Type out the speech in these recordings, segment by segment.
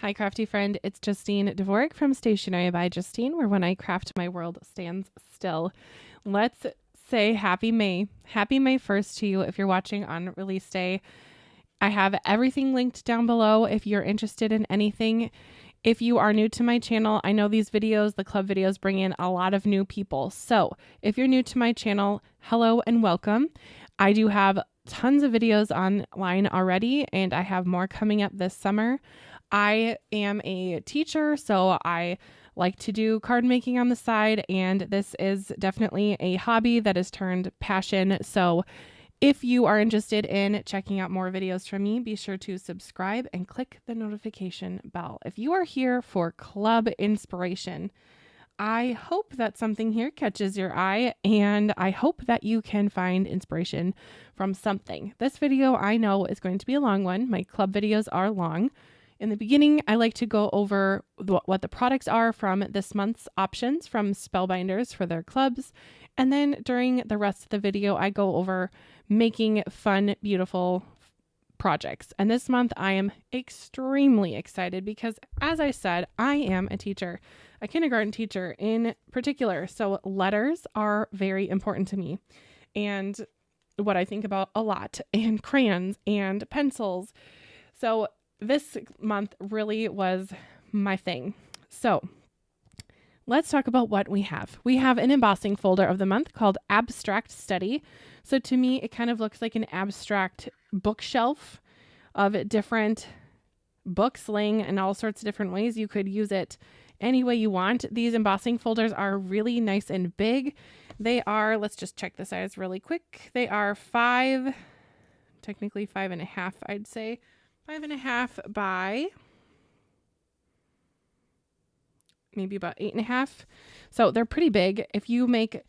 Hi, crafty friend. It's Justine Dvorak from Stationery by Justine, where when I craft, my world stands still. Let's say Happy May. Happy May 1st to you if you're watching on release day. I have everything linked down below if you're interested in anything. If you are new to my channel, I know these videos, the club videos, bring in a lot of new people. So if you're new to my channel, hello and welcome. I do have tons of videos online already, and I have more coming up this summer. I am a teacher, so I like to do card making on the side, and this is definitely a hobby that has turned passion. So if you are interested in checking out more videos from me, be sure to subscribe and click the notification bell. If you are here for club inspiration, I hope that something here catches your eye, and I hope that you can find inspiration from something. This video I know is going to be a long one. My club videos are long. In the beginning, I like to go over what the products are from this month's options from Spellbinders for their clubs. And then during the rest of the video, I go over making fun, beautiful projects. And this month, I am extremely excited because, as I said, I am a teacher, a kindergarten teacher in particular. So letters are very important to me and what I think about a lot, and crayons and pencils. So this month really was my thing. So let's talk about what we have. We have an embossing folder of the month called Abstract Study. So to me, it kind of looks like an abstract bookshelf of different books laying in all sorts of different ways. You could use it any way you want. These embossing folders are really nice and big. They are, let's just check the size really quick. They are technically 5.5, I'd say. 5.5 by maybe about 8.5. So they're pretty big. If you make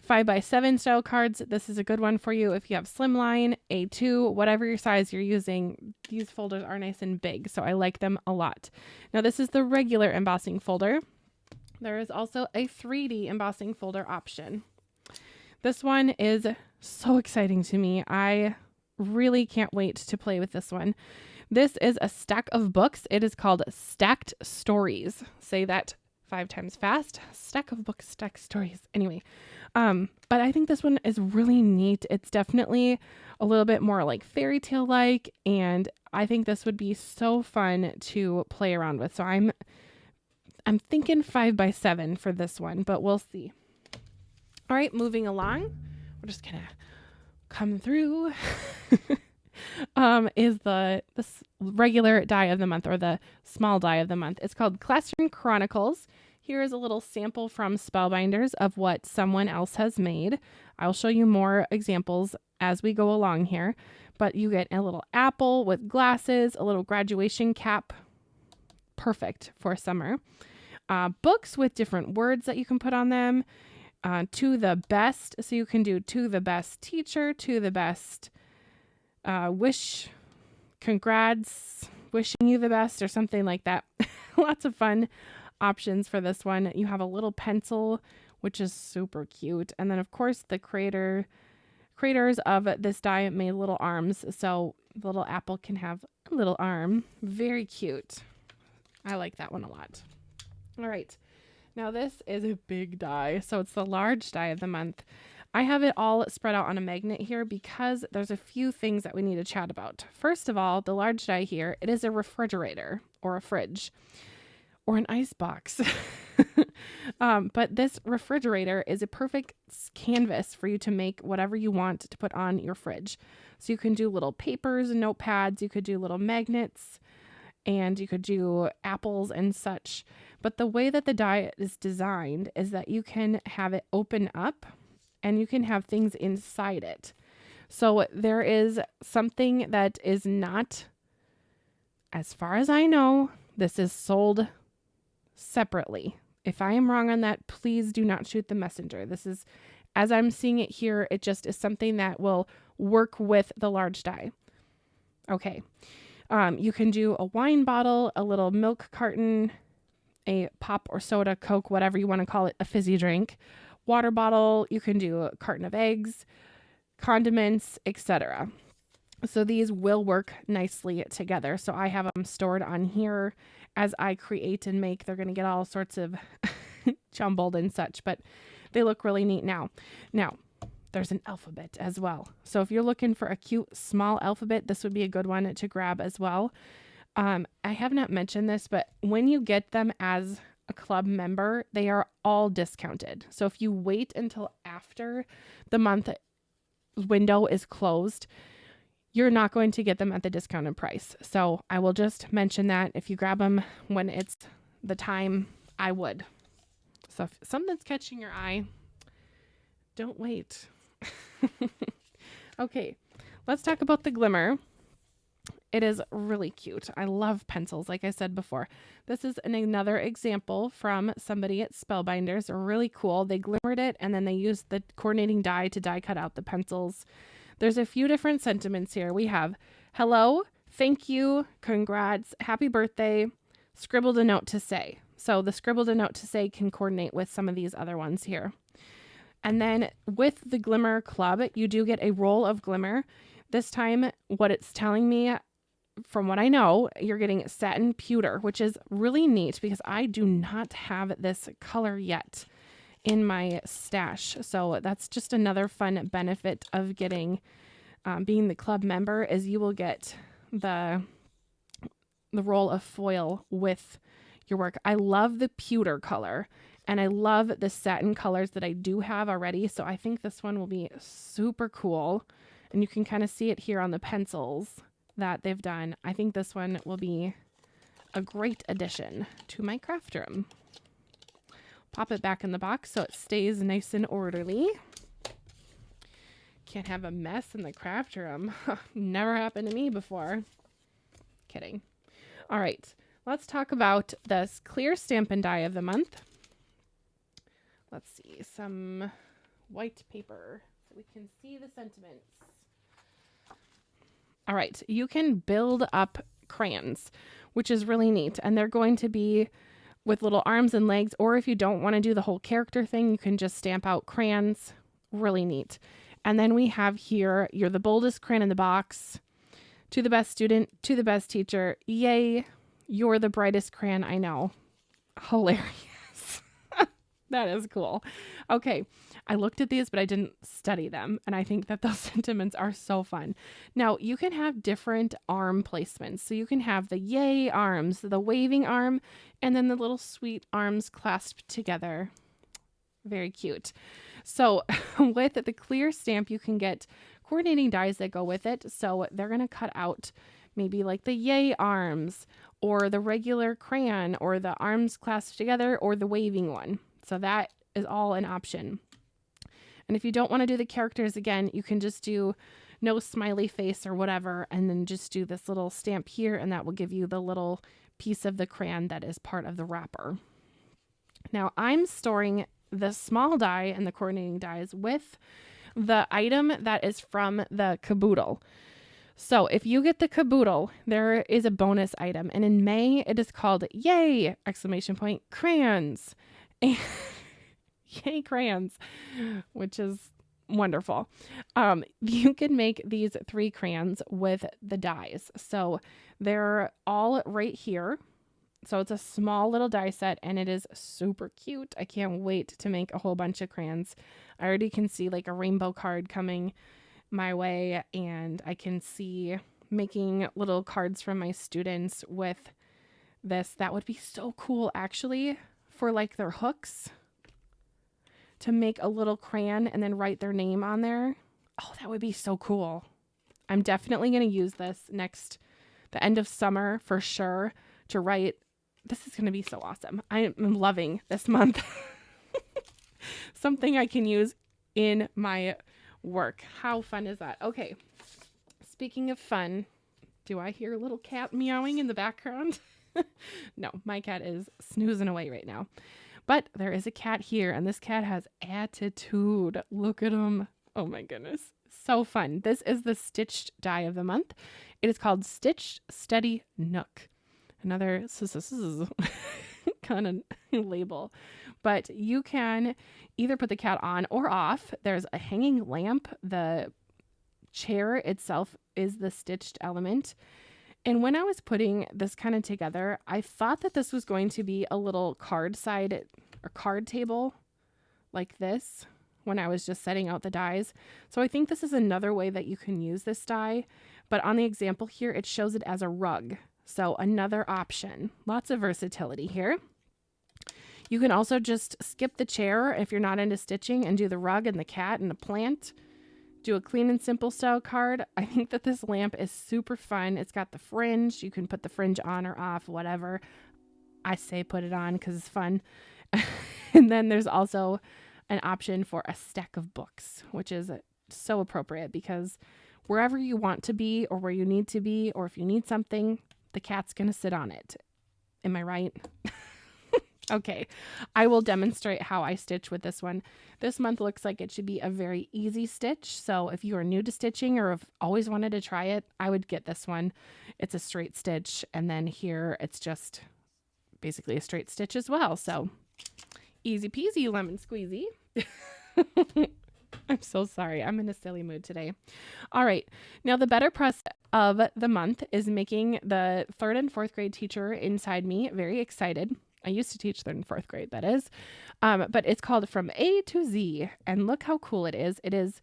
5x7 style cards, this is a good one for you. If you have slimline, A2, whatever your size you're using, these folders are nice and big. So I like them a lot. Now this is the regular embossing folder. There is also a 3D embossing folder option. This one is so exciting to me. I really can't wait to play with this one. This is a stack of books. It is called Stacked Stories. Say that 5 times fast. Stack of books, stacked stories. Anyway, but I think this one is really neat. It's definitely a little bit more like fairy tale like, and I think this would be so fun to play around with. So I'm thinking 5x7 for this one, but we'll see. All right, moving along. We're just gonna come through. Is the regular die of the month, or the small die of the month. It's called Classroom Chronicles. Here is a little sample from Spellbinders of what someone else has made. I'll show you more examples as we go along here, but you get a little apple with glasses, a little graduation cap. Perfect for summer. Books with different words that you can put on them. To the best. So you can do to the best teacher, to the best congrats, wishing you the best, or something like that. Lots of fun options for this one. You have a little pencil, which is super cute. And then of course the creators of this die made little arms. So the little apple can have a little arm. Very cute. I like that one a lot. All right. Now this is a big die. So it's the large die of the month. I have it all spread out on a magnet here because there's a few things that we need to chat about. First of all, the large die here, it is a refrigerator or a fridge or an ice box. But this refrigerator is a perfect canvas for you to make whatever you want to put on your fridge. So you can do little papers and notepads, you could do little magnets, and you could do apples and such. But the way that the die is designed is that you can have it open up and you can have things inside it. So there is something that is not, as far as I know, this is sold separately. If I am wrong on that, please do not shoot the messenger. This is, as I'm seeing it here, it just is something that will work with the large die. Okay. You can do a wine bottle, a little milk carton, a pop or soda, Coke, whatever you want to call it, a fizzy drink, water bottle. You can do a carton of eggs, condiments, etc. So these will work nicely together. So I have them stored on here as I create and make, they're going to get all sorts of jumbled and such, but they look really neat now. Now, there's an alphabet as well. So if you're looking for a cute small alphabet, this would be a good one to grab as well. I have not mentioned this, but when you get them as a club member, they are all discounted. So if you wait until after the month window is closed, you're not going to get them at the discounted price. So I will just mention that if you grab them when it's the time, I would. So if something's catching your eye, don't wait. Okay, let's talk about the glimmer. It is really cute. I love pencils, like I said before. This is another example from somebody at Spellbinders. Really cool. They glimmered it, and then they used the coordinating die to die cut out the pencils. There's a few different sentiments here. We have hello, thank you, congrats, happy birthday, scribbled a note to say. So the scribbled a note to say can coordinate with some of these other ones here. And then with the Glimmer Club, you do get a roll of glimmer. This time, what it's telling me, from what I know, you're getting satin pewter, which is really neat because I do not have this color yet in my stash. So that's just another fun benefit of getting, being the club member, is you will get the roll of foil with your work. I love the pewter color, and I love the satin colors that I do have already. So I think this one will be super cool. And you can kind of see it here on the pencils that they've done. I think this one will be a great addition to my craft room. Pop it back in the box so it stays nice and orderly. Can't have a mess in the craft room. Never happened to me before. Kidding. All right, let's talk about this clear Stampin' Die of the month. Let's see, some white paper so we can see the sentiments. All right, you can build up crayons, which is really neat. And they're going to be with little arms and legs, or if you don't want to do the whole character thing, you can just stamp out crayons. Really neat. And then we have here, you're the boldest crayon in the box. To the best student, to the best teacher. Yay, you're the brightest crayon I know. Hilarious. That is cool. Okay, I looked at these, but I didn't study them. And I think that those sentiments are so fun. Now, you can have different arm placements. So you can have the yay arms, the waving arm, and then the little sweet arms clasped together. Very cute. So with the clear stamp, you can get coordinating dies that go with it. So they're going to cut out maybe like the yay arms, or the regular crayon, or the arms clasped together, or the waving one. So that is all an option. And if you don't want to do the characters again, you can just do no smiley face or whatever, and then just do this little stamp here, and that will give you the little piece of the crayon that is part of the wrapper. Now I'm storing the small die and the coordinating dies with the item that is from the caboodle. So if you get the caboodle, there is a bonus item, and in May it is called Yay! Crayons. Yay crayons, which is wonderful. You can make these 3 crayons with the dies. So they're all right here. So it's a small little die set, and it is super cute. I can't wait to make a whole bunch of crayons. I already can see like a rainbow card coming my way, and I can see making little cards from my students with this. That would be so cool, actually, for like their hooks, to make a little crayon and then write their name on there. Oh, that would be so cool. I'm definitely going to use this the end of summer for sure, to write. This is going to be so awesome. I am loving this month. Something I can use in my work. How fun is that? Okay. Speaking of fun, do I hear a little cat meowing in the background? No, my cat is snoozing away right now. But there is a cat here, and this cat has attitude. Look at him. Oh my goodness. So fun. This is the stitched die of the month. It is called Stitched Steady Nook. Another kind of label. But you can either put the cat on or off. There's a hanging lamp. The chair itself is the stitched element. And when I was putting this kind of together, I thought that this was going to be a little card side or card table like this when I was just setting out the dies. So I think this is another way that you can use this die, but on the example here, it shows it as a rug. So another option, lots of versatility here. You can also just skip the chair if you're not into stitching and do the rug and the cat and the plant. Do a clean and simple style card. I think that this lamp is super fun. It's got the fringe. You can put the fringe on or off, whatever. I say put it on because it's fun. And then there's also an option for a stack of books, which is so appropriate because wherever you want to be or where you need to be, or if you need something, the cat's going to sit on it. Am I right? Okay, I will demonstrate how I stitch with this one. This month looks like it should be a very easy stitch. So if you are new to stitching or have always wanted to try it, I would get this one. It's a straight stitch. And then here it's just basically a straight stitch as well. So easy peasy lemon squeezy. I'm so sorry. I'm in a silly mood today. All right. Now the better press of the month is making the 3rd and 4th grade teacher inside me very excited. I used to teach 3rd and 4th grade, that is. But it's called From A to Z. And look how cool it is. It is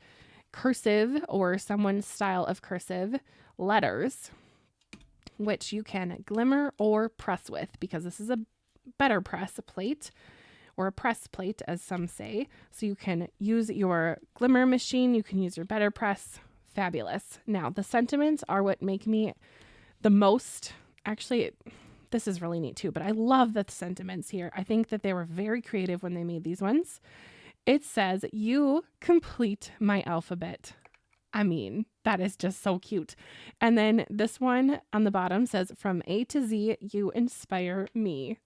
cursive or someone's style of cursive letters, which you can glimmer or press with because this is a better press plate or a press plate, as some say. So you can use your glimmer machine. You can use your better press. Fabulous. Now, the sentiments are what make me the most, actually, this is really neat too, but I love the sentiments here. I think that they were very creative when they made these ones. It says, "You complete my alphabet." I mean, that is just so cute. And then this one on the bottom says, "From A to Z, you inspire me."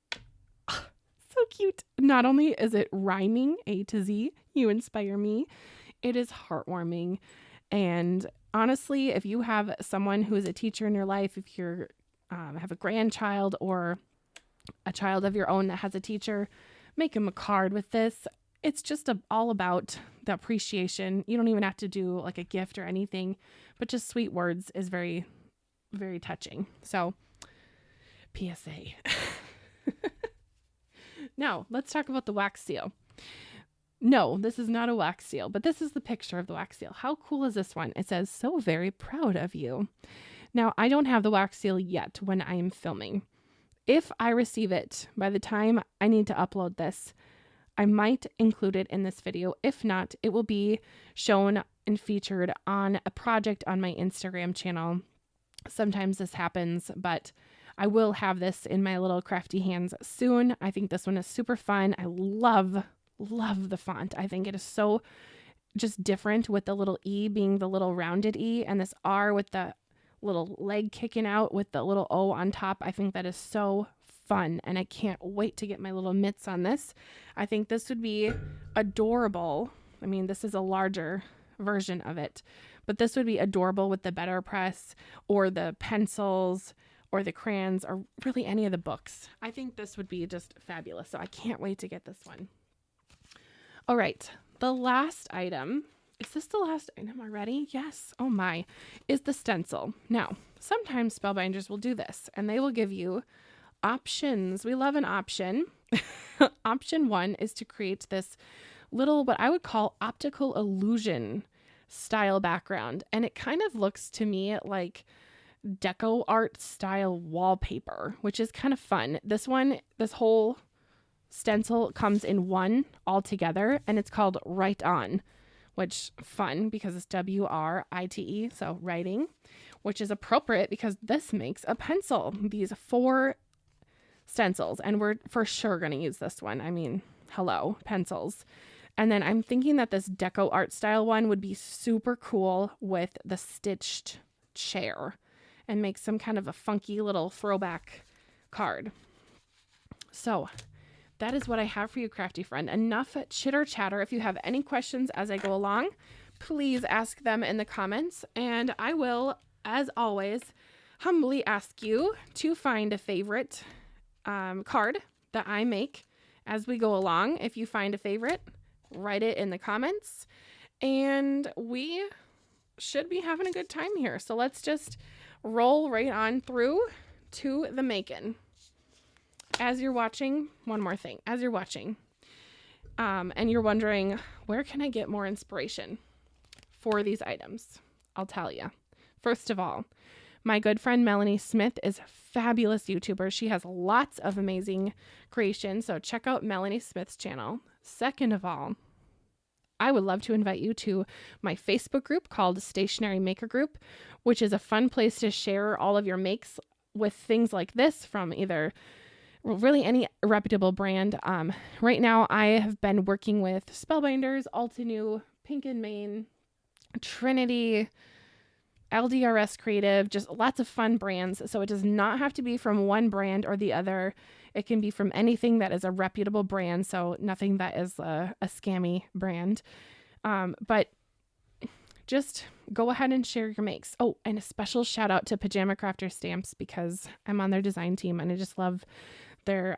So cute. Not only is it rhyming, A to Z, you inspire me, it is heartwarming. And honestly, if you have someone who is a teacher in your life, if you're have a grandchild or a child of your own that has a teacher, make them a card with this. It's just all about the appreciation. You don't even have to do like a gift or anything, but just sweet words is very, very touching. So, PSA. Now, let's talk about the wax seal. No, this is not a wax seal, but this is the picture of the wax seal. How cool is this one? It says, "So very proud of you." Now, I don't have the wax seal yet when I am filming. If I receive it by the time I need to upload this, I might include it in this video. If not, it will be shown and featured on a project on my Instagram channel. Sometimes this happens, but I will have this in my little crafty hands soon. I think this one is super fun. I love the font. I think it is so just different with the little E being the little rounded E and this R with the little leg kicking out with the little O on top. I think that is so fun and I can't wait to get my little mitts on this. I think this would be adorable. I mean, this is a larger version of it, but this would be adorable with the better press or the pencils or the crayons or really any of the books. I think this would be just fabulous. So I can't wait to get this one. All right. The last item, is this the last item already? Yes. Oh my, is the stencil. Now, sometimes Spellbinders will do this and they will give you options. We love an option. Option 1 is to create this little, what I would call optical illusion style background. And it kind of looks to me like deco art style wallpaper, which is kind of fun. This whole stencil comes in one all together and it's called Write On, which fun because it's WRITE, so writing, which is appropriate because this makes a pencil. These 4 stencils, and we're for sure going to use this one. I mean, hello, pencils. And then I'm thinking that this deco art style one would be super cool with the stitched chair and make some kind of a funky little throwback card. So that is what I have for you, crafty friend. Enough chitter chatter. If you have any questions as I go along, please ask them in the comments. And I will, as always, humbly ask you to find a favorite card that I make as we go along. If you find a favorite, write it in the comments. And we should be having a good time here. So let's just roll right on through to the making. As you're watching, one more thing. As you're watching, and you're wondering, where can I get more inspiration for these items? I'll tell you. First of all, my good friend Melanie Smith is a fabulous YouTuber. She has lots of amazing creations, so check out Melanie Smith's channel. Second of all, I would love to invite you to my Facebook group called Stationery Maker Group, which is a fun place to share all of your makes with things like this from either really any reputable brand. Right now, I have been working with Spellbinders, Altenew, Pink and Main, Trinity, LDRS Creative, just lots of fun brands. So it does not have to be from one brand or the other. It can be from anything that is a reputable brand. So nothing that is a scammy brand. But just go ahead and share your makes. Oh, and a special shout out to Pajama Crafter Stamps because I'm on their design team and I just love their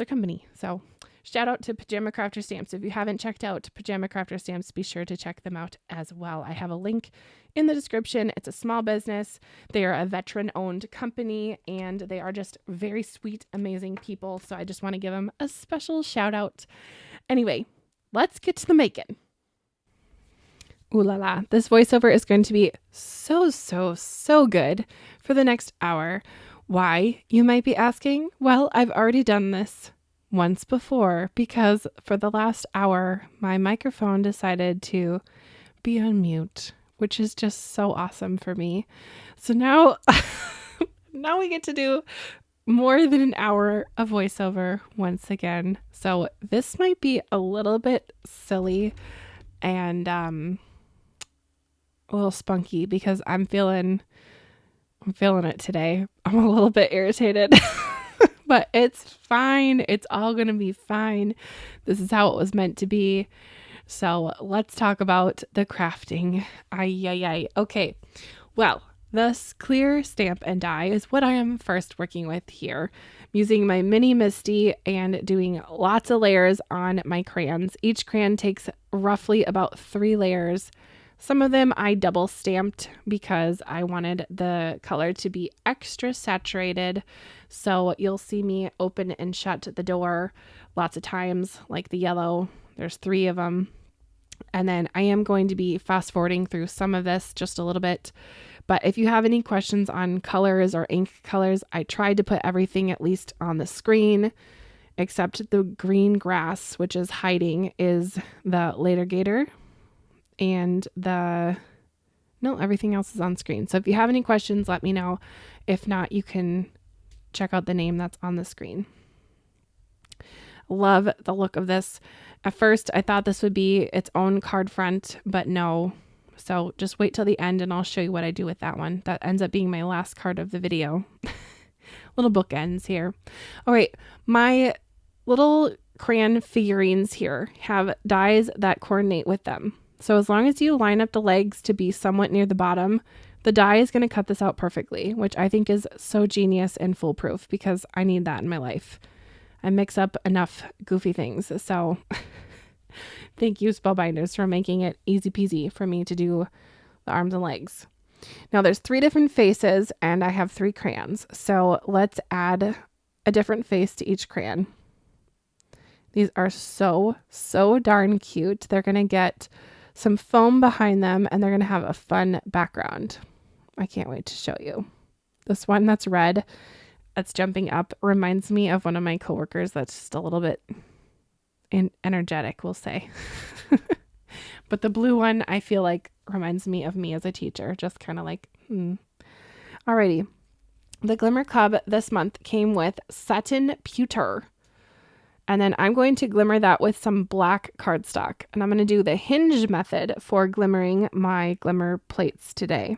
company. So shout out to Pajama Crafter Stamps. If you haven't checked out Pajama Crafter Stamps, be sure to check them out as well. I have a link in the description. It's a small business. They are a veteran-owned company, and they are just very sweet, amazing people. So I just want to give them a special shout out. Anyway, let's get to the making. Ooh la la. This voiceover is going to be so good for the next hour. Why, you might be asking? Well, I've already done this once before because for the last hour, my microphone decided to be on mute, which is just so awesome for me. So now, now we get to do more than an hour of voiceover once again. So this might be a little bit silly and a little spunky because I'm feeling it today. I'm a little bit irritated. But it's fine. It's all going to be fine. This is how it was meant to be. So let's talk about the crafting. Ay. Okay. Well, this clear stamp and die is what I am first working with here. I'm using my mini Misty and doing lots of layers on my crayons. Each crayon takes roughly about 3 layers. Some of them I double stamped because I wanted the color to be extra saturated. So you'll see me open and shut the door lots of times, like the yellow. There's 3 of them. And then I am going to be fast forwarding through some of this just a little bit. But if you have any questions on colors or ink colors, I tried to put everything at least on the screen, except the green grass, which is hiding, is the later gator. And everything else is on screen. So if you have any questions, let me know. If not, you can check out the name that's on the screen. Love the look of this. At first, I thought this would be its own card front, but no. So just wait till the end and I'll show you what I do with that one. That ends up being my last card of the video. Little bookends here. All right, my little crayon figurines here have dies that coordinate with them. So as long as you line up the legs to be somewhat near the bottom, the die is going to cut this out perfectly, which I think is so genius and foolproof because I need that in my life. I mix up enough goofy things. So thank you, Spellbinders, for making it easy peasy for me to do the arms and legs. Now there's 3 different faces and I have 3 crayons. So let's add a different face to each crayon. These are so darn cute. They're going to get some foam behind them and they're going to have a fun background. I can't wait to show you. This one that's red, that's jumping up, reminds me of one of my coworkers that's just a little bit energetic, we'll say. But the blue one, I feel like reminds me of me as a teacher, just kind of like, Alrighty. The Glimmer Cub this month came with satin pewter. And then I'm going to glimmer that with some black cardstock. And I'm going to do the hinge method for glimmering my glimmer plates today.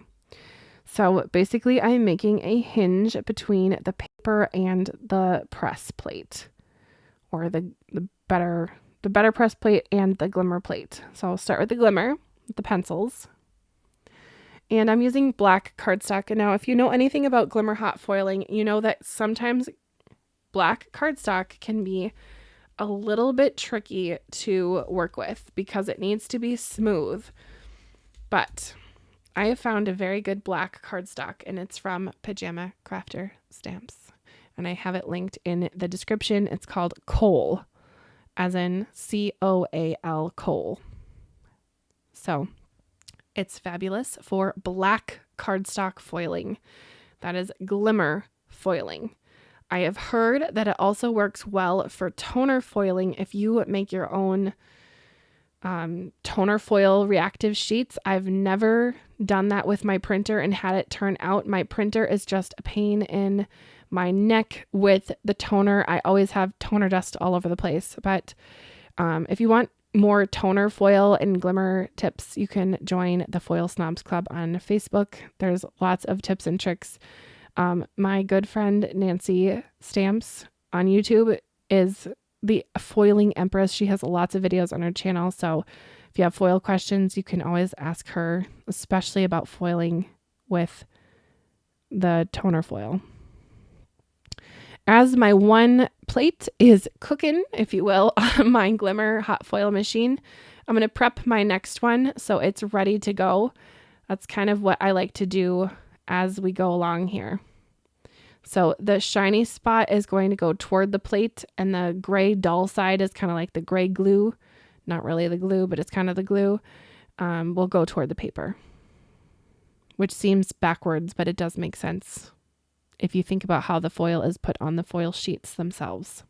So basically I'm making a hinge between the paper and the press plate. Or the better press plate and the glimmer plate. So I'll start with the glimmer, with the pencils. And I'm using black cardstock. And now if you know anything about glimmer hot foiling, you know that sometimes black cardstock can be a little bit tricky to work with because it needs to be smooth. But I have found a very good black cardstock, and it's from Pajama Crafter Stamps. And I have it linked in the description. It's called Coal, as in Coal, Coal. So it's fabulous for black cardstock foiling. That is glimmer foiling. I have heard that it also works well for toner foiling if you make your own toner foil reactive sheets. I've never done that with my printer and had it turn out. My printer is just a pain in my neck with the toner. I always have toner dust all over the place. But if you want more toner foil and glimmer tips, you can join the Foil Snobs Club on Facebook. There's lots of tips and tricks. My good friend Nancy Stamps on YouTube is the foiling empress. She has lots of videos on her channel. So if you have foil questions, you can always ask her, especially about foiling with the toner foil. As my one plate is cooking, if you will, on my glimmer hot foil machine, I'm going to prep my next one so it's ready to go. That's kind of what I like to do as we go along here. So the shiny spot is going to go toward the plate, and the gray dull side is kind of like the gray glue. Not really the glue, but it's kind of the glue. Will go toward the paper, which seems backwards, but it does make sense if you think about how the foil is put on the foil sheets themselves.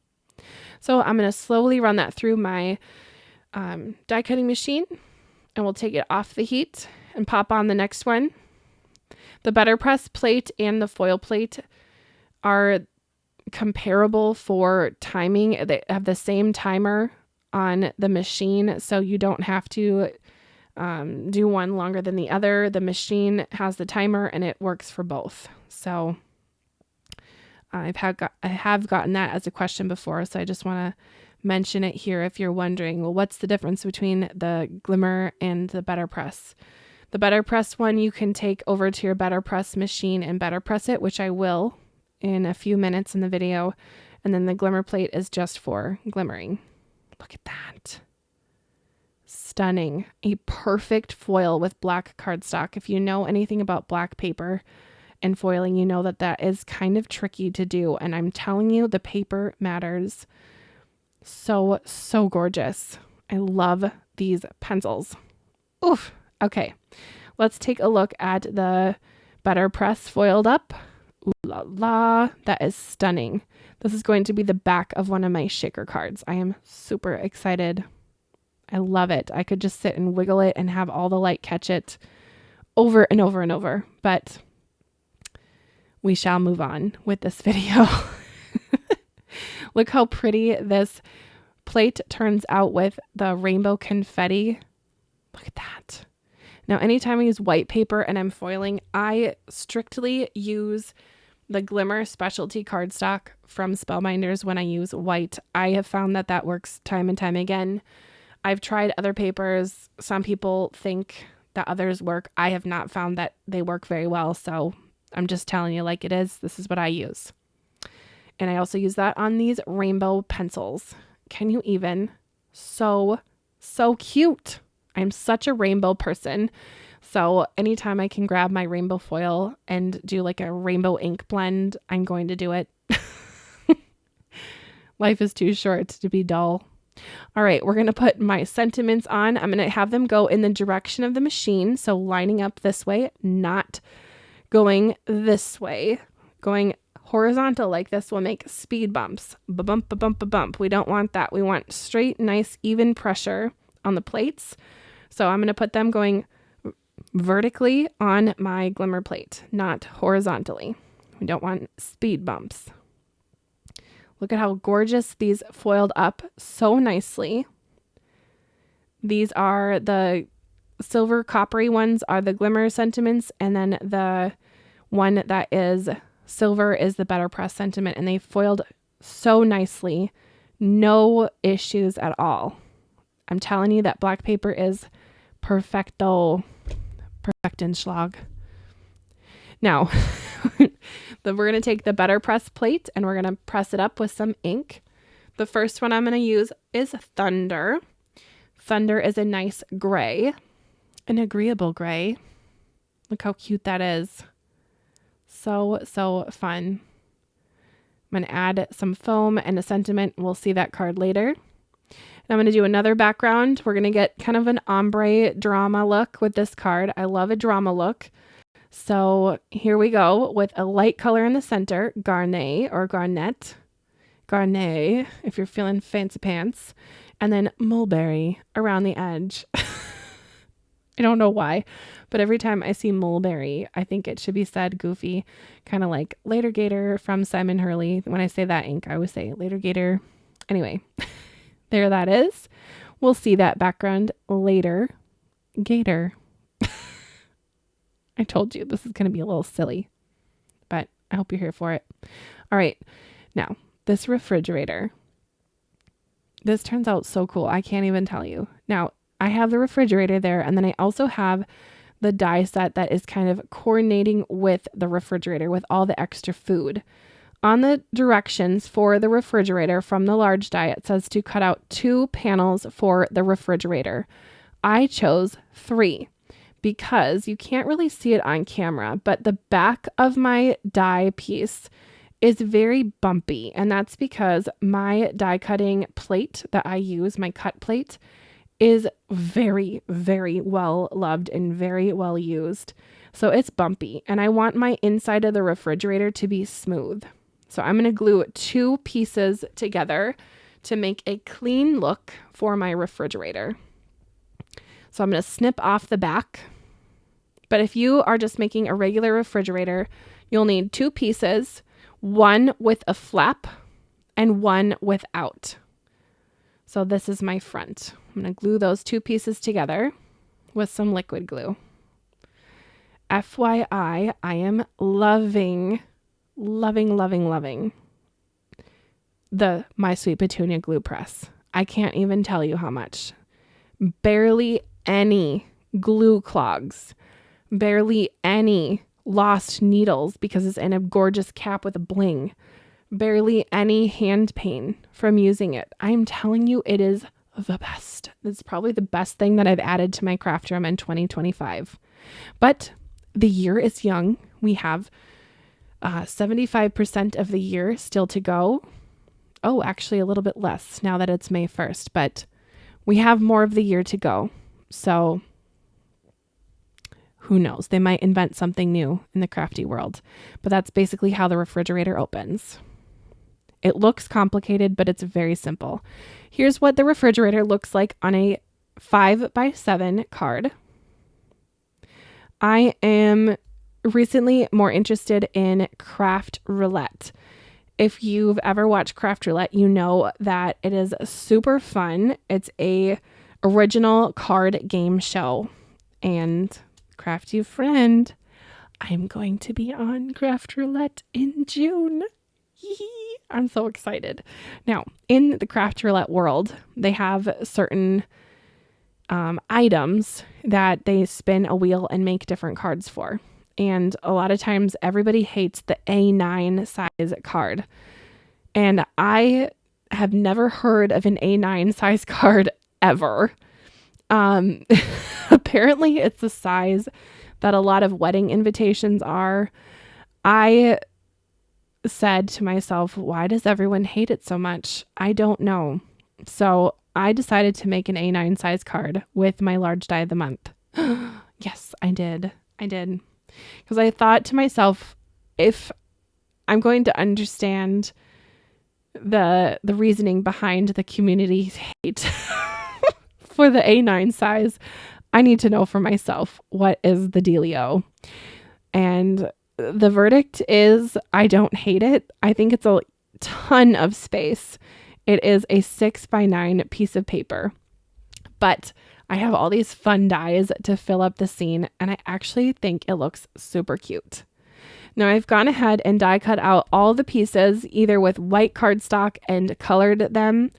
So I'm going to slowly run that through my die cutting machine, and we'll take it off the heat and pop on the next one. The butter press plate and the foil plate are comparable for timing. They have the same timer on the machine, so you don't have to do one longer than the other. The machine has the timer and it works for both. So I have gotten that as a question before, so I just want to mention it here if you're wondering, well, what's the difference between the glimmer and the butter press? The butter press one you can take over to your butter press machine and butter press it, which I will in a few minutes in the video. And then the glimmer plate is just for glimmering. Look at that. Stunning. A perfect foil with black cardstock. If you know anything about black paper and foiling, you know that that is kind of tricky to do. And I'm telling you, the paper matters. So, so gorgeous. I love these pencils. Oof. Okay. Let's take a look at the butter press foiled up. Ooh la la. That is stunning. This is going to be the back of one of my shaker cards. I am super excited. I love it. I could just sit and wiggle it and have all the light catch it over and over and over. But we shall move on with this video. Look how pretty this plate turns out with the rainbow confetti. Look at that. Now, anytime I use white paper and I'm foiling, I strictly use the Glimmer specialty cardstock from Spellbinders when I use white. I have found that that works time and time again. I've tried other papers. Some people think that others work. I have not found that they work very well, so I'm just telling you like it is. This is what I use. And I also use that on these rainbow pencils. Can you even? So, so cute. I'm such a rainbow person. So anytime I can grab my rainbow foil and do like a rainbow ink blend, I'm going to do it. Life is too short to be dull. All right, we're going to put my sentiments on. I'm going to have them go in the direction of the machine. So lining up this way, not going this way. Going horizontal like this will make speed bumps. Ba-bump, ba-bump, ba-bump. We don't want that. We want straight, nice, even pressure on the plates. So I'm going to put them going vertically on my glimmer plate, not horizontally. We don't want speed bumps. Look at how gorgeous these foiled up so nicely. These are the silver coppery ones are the glimmer sentiments, and then the one that is silver is the butter press sentiment, and they foiled so nicely. No issues at all. I'm telling you that black paper is perfecto. Perfektenschlag. Now, we're going to take the butter press plate and we're going to press it up with some ink. The first one I'm going to use is Thunder. Thunder is a nice gray, an agreeable gray. Look how cute that is. So, so fun. I'm going to add some foam and a sentiment. We'll see that card later. And I'm going to do another background. We're going to get kind of an ombre drama look with this card. I love a drama look. So here we go with a light color in the center, garnet or garnet. Garnet, if you're feeling fancy pants. And then mulberry around the edge. I don't know why, but every time I see mulberry, I think it should be said goofy, kind of like Later Gator from Simon Hurley. When I say that ink, I always say Later Gator. Anyway, there that is. We'll see that background later. Gator. I told you this is going to be a little silly, but I hope you're here for it. All right. Now, this refrigerator. This turns out so cool. I can't even tell you. Now, I have the refrigerator there, and then I also have the die set that is kind of coordinating with the refrigerator with all the extra food. On the directions for the refrigerator from the large die, it says to cut out 2 panels for the refrigerator. I chose 3 because you can't really see it on camera, but the back of my die piece is very bumpy, and that's because my die cutting plate that I use, my cut plate, is very, very well loved and very well used. So it's bumpy, and I want my inside of the refrigerator to be smooth. So I'm going to glue 2 pieces together to make a clean look for my refrigerator. So I'm going to snip off the back. But if you are just making a regular refrigerator, you'll need 2 pieces, one with a flap and one without. So this is my front. I'm going to glue those 2 pieces together with some liquid glue. FYI, I am loving the My Sweet Petunia glue press. I can't even tell you how much. Barely any glue clogs. Barely any lost needles because it's in a gorgeous cap with a bling. Barely any hand pain from using it. I'm telling you, it is the best. It's probably the best thing that I've added to my craft room in 2025. But the year is young. We have 75% of the year still to go. Oh, actually a little bit less now that it's May 1st, but we have more of the year to go. So who knows? They might invent something new in the crafty world, but that's basically how the refrigerator opens. It looks complicated, but it's very simple. Here's what the refrigerator looks like on a 5x7 card. I am recently more interested in craft roulette. If you've ever watched craft roulette, you know that it is super fun. It's a original card game show. And crafty friend, I'm going to be on craft roulette in June. I'm so excited. Now, in the craft roulette world, they have certain items that they spin a wheel and make different cards for. And a lot of times everybody hates the A9 size card. And I have never heard of an A9 size card ever. Apparently it's the size that a lot of wedding invitations are. I said to myself, why does everyone hate it so much? I don't know. So I decided to make an A9 size card with my large die of the month. Yes, I did. Because I thought to myself, if I'm going to understand the reasoning behind the community's hate for the A9 size, I need to know for myself what is the dealio. And the verdict is I don't hate it. I think it's a ton of space. It is a 6x9 piece of paper. But I have all these fun dies to fill up the scene, and I actually think it looks super cute. Now I've gone ahead and die cut out all the pieces either with white cardstock and colored them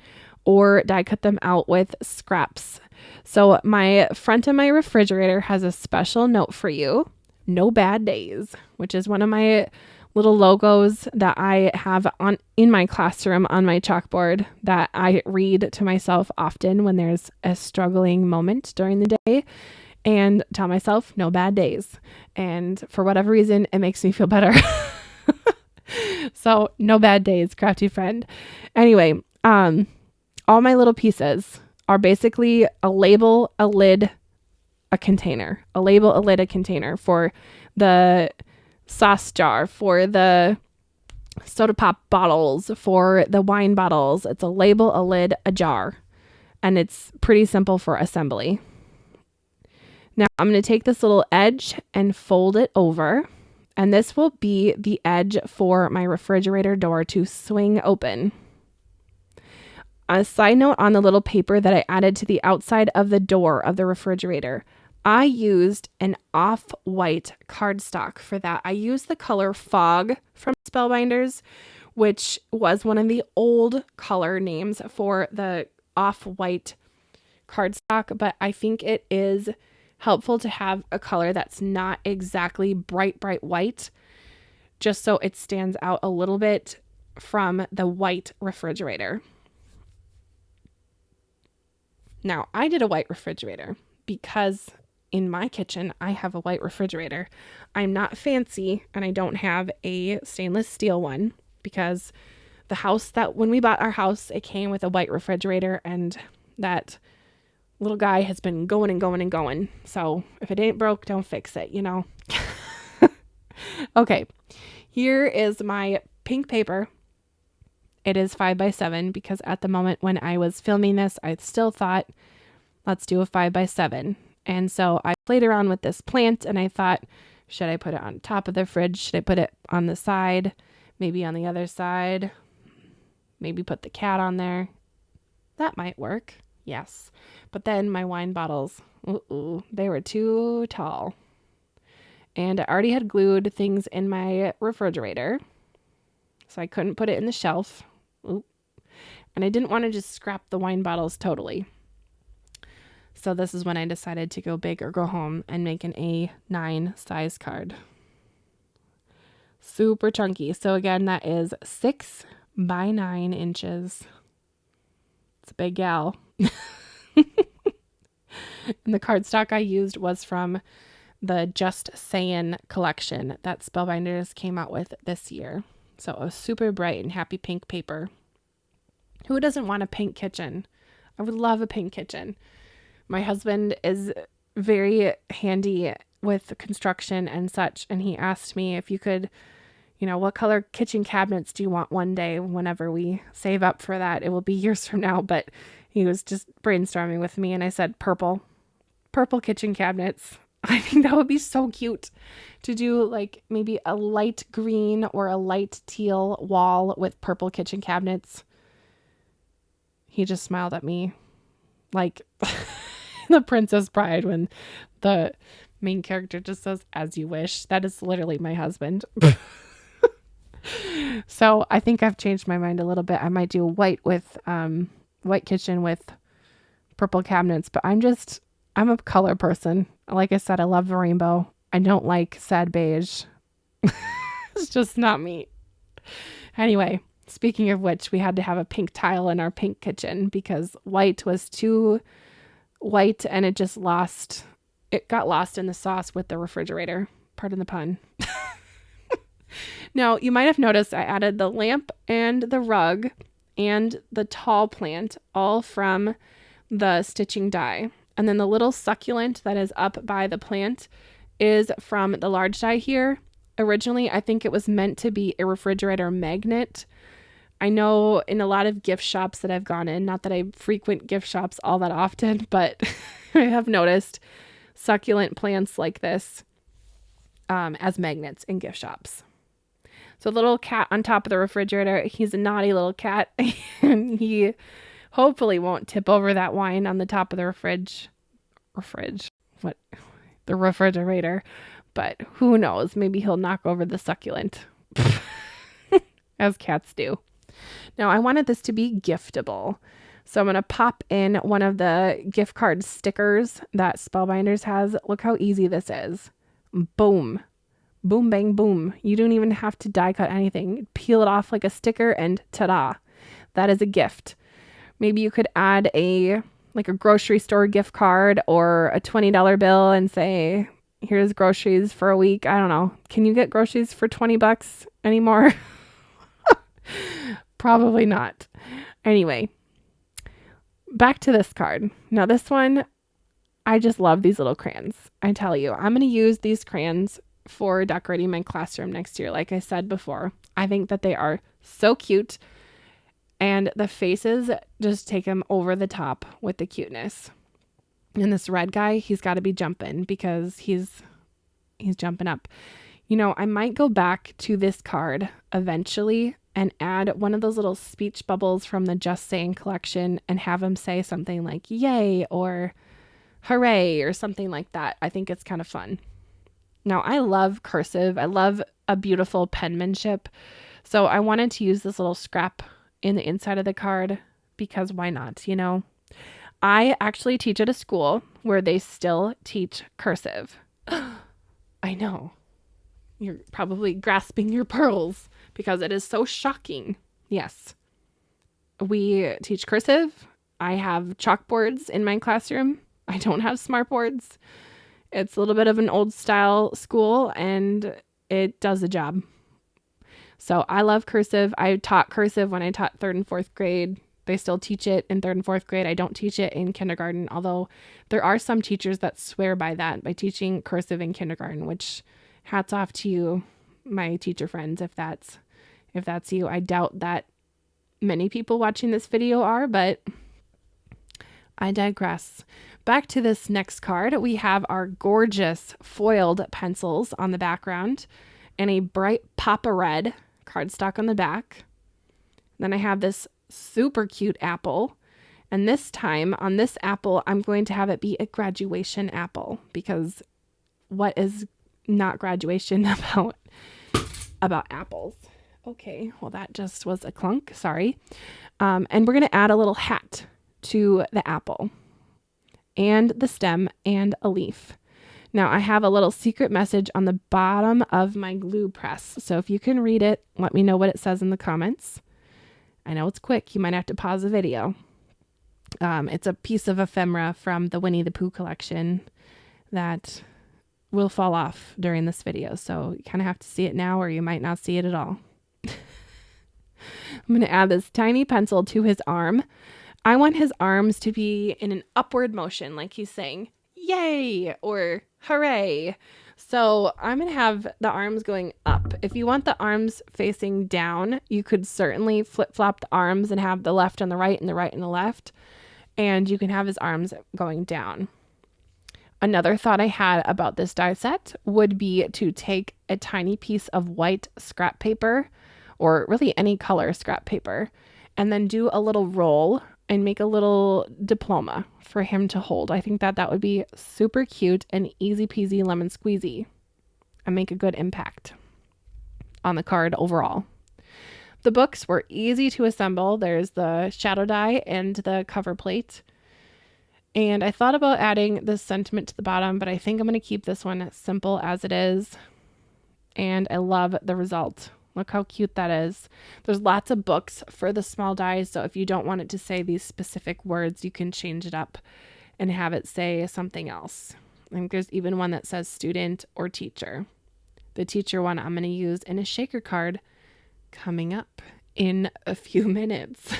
or die cut them out with scraps. So my front of my refrigerator has a special note for you, no bad days, which is one of my little logos that I have on in my classroom on my chalkboard that I read to myself often when there's a struggling moment during the day. and tell myself no bad days. And for whatever reason, it makes me feel better. So no bad days, crafty friend. Anyway, all my little pieces are basically a label, a lid, a container. A label, a lid, a container for the sauce jar, for the soda pop bottles, for the wine bottles. It's a label, a lid, a jar. And it's pretty simple for assembly. Now I'm going to take this little edge and fold it over. And this will be the edge for my refrigerator door to swing open. A side note on the little paper that I added to the outside of the door of the refrigerator, I used an off-white cardstock for that. I used the color Fog from Spellbinders, which was one of the old color names for the off-white cardstock, but I think it is helpful to have a color that's not exactly bright white, just so it stands out a little bit from the white refrigerator. Now, I did a white refrigerator because in my kitchen, I have a white refrigerator. I'm not fancy and I don't have a stainless steel one because the house when we bought our house, it came with a white refrigerator, and that little guy has been going and going and going. So if it ain't broke, don't fix it, you know? Okay, here is my pink paper. It is 5x7 because at the moment when I was filming this, I still thought, let's do a 5x7. And so I played around with this plant and I thought, should I put it on top of the fridge? Should I put it on the side? Maybe on the other side? Maybe put the cat on there. That might work. Yes. But then my wine bottles, they were too tall. And I already had glued things in my refrigerator, so I couldn't put it in the shelf. And I didn't want to just scrap the wine bottles totally. So this is when I decided to go big or go home and make an A9 size card. Super chunky. So again, that is 6 by 9 inches. It's a big gal. And the cardstock I used was from the Just Sayin' collection that Spellbinders came out with this year. So a super bright and happy pink paper. Who doesn't want a pink kitchen? I would love a pink kitchen. My husband is very handy with construction and such, and he asked me if you could, what color kitchen cabinets do you want one day whenever we save up for that? It will be years from now, but he was just brainstorming with me, and I said purple kitchen cabinets. I think that would be so cute to do, like maybe a light green or a light teal wall with purple kitchen cabinets. He just smiled at me like The Princess Bride when the main character just says, "As you wish." That is literally my husband. So I think I've changed my mind a little bit. I might do white kitchen with purple cabinets, but I'm a color person. Like I said, I love the rainbow. I don't like sad beige. It's just not me. Anyway, speaking of which, we had to have a pink tile in our pink kitchen because white was too white and it got lost in the sauce with the refrigerator. Pardon the pun. Now, you might have noticed I added the lamp and the rug and the tall plant all from the stitching die. And then the little succulent that is up by the plant is from the large die here. Originally, I think it was meant to be a refrigerator magnet. I know in a lot of gift shops that I've gone in, not that I frequent gift shops all that often, but I have noticed succulent plants like this as magnets in gift shops. So little cat on top of the refrigerator, he's a naughty little cat, and he hopefully won't tip over that wine on the top of the the refrigerator, but who knows, maybe he'll knock over the succulent as cats do. Now I wanted this to be giftable, so I'm going to pop in one of the gift card stickers that Spellbinders has. Look how easy this is. Boom. Boom, bang, boom. You don't even have to die cut anything. Peel it off like a sticker and ta-da. That is a gift. Maybe you could add a like a grocery store gift card or a $20 bill and say, here's groceries for a week. I don't know. Can you get groceries for $20 anymore? Probably not. Anyway, back to this card. Now this one, I just love these little crayons. I tell you, I'm going to use these crayons for decorating my classroom next year. Like I said before, I think that they are so cute, and the faces just take them over the top with the cuteness. And this red guy, he's got to be jumping because he's jumping up. You know, I might go back to this card eventually and add one of those little speech bubbles from the Just Saying collection and have him say something like yay or hooray or something like that. I think it's kind of fun. Now, I love cursive. I love a beautiful penmanship. So I wanted to use this little scrap in the inside of the card because why not, you know? I actually teach at a school where they still teach cursive. I know. You're probably grasping your pearls because it is so shocking. Yes. We teach cursive. I have chalkboards in my classroom. I don't have smartboards. It's a little bit of an old style school and it does the job. So I love cursive. I taught cursive when I taught 3rd and 4th grade. They still teach it in 3rd and 4th grade. I don't teach it in kindergarten, although there are some teachers that swear by that, by teaching cursive in kindergarten, which hats off to you, my teacher friends, if that's you. I doubt that many people watching this video are, but I digress. Back to this next card, we have our gorgeous foiled pencils on the background and a bright pop of red cardstock on the back. Then I have this super cute apple. And this time on this apple, I'm going to have it be a graduation apple because what is not graduation about apples? Okay, well that just was a clunk, sorry. And we're going to add a little hat to the apple and the stem and a leaf. Now I have a little secret message on the bottom of my glue press. So if you can read it, let me know what it says in the comments. I know it's quick. You might have to pause the video. It's a piece of ephemera from the Winnie the Pooh collection that will fall off during this video. So you kind of have to see it now or you might not see it at all. I'm going to add this tiny pencil to his arm. I want his arms to be in an upward motion, like he's saying, yay, or hooray. So I'm going to have the arms going up. If you want the arms facing down, you could certainly flip-flop the arms and have the left and the right and the right and the left. And you can have his arms going down. Another thought I had about this die set would be to take a tiny piece of white scrap paper, or really any color scrap paper, and then do a little roll and make a little diploma for him to hold. I think that would be super cute and easy peasy lemon squeezy and make a good impact on the card overall. The books were easy to assemble. There's the shadow die and the cover plate. And I thought about adding this sentiment to the bottom, but I think I'm going to keep this one as simple as it is. And I love the result. Look how cute that is. There's lots of books for the small dies, so if you don't want it to say these specific words, you can change it up and have it say something else. I think there's even one that says student or teacher. The teacher one I'm going to use in a shaker card coming up in a few minutes.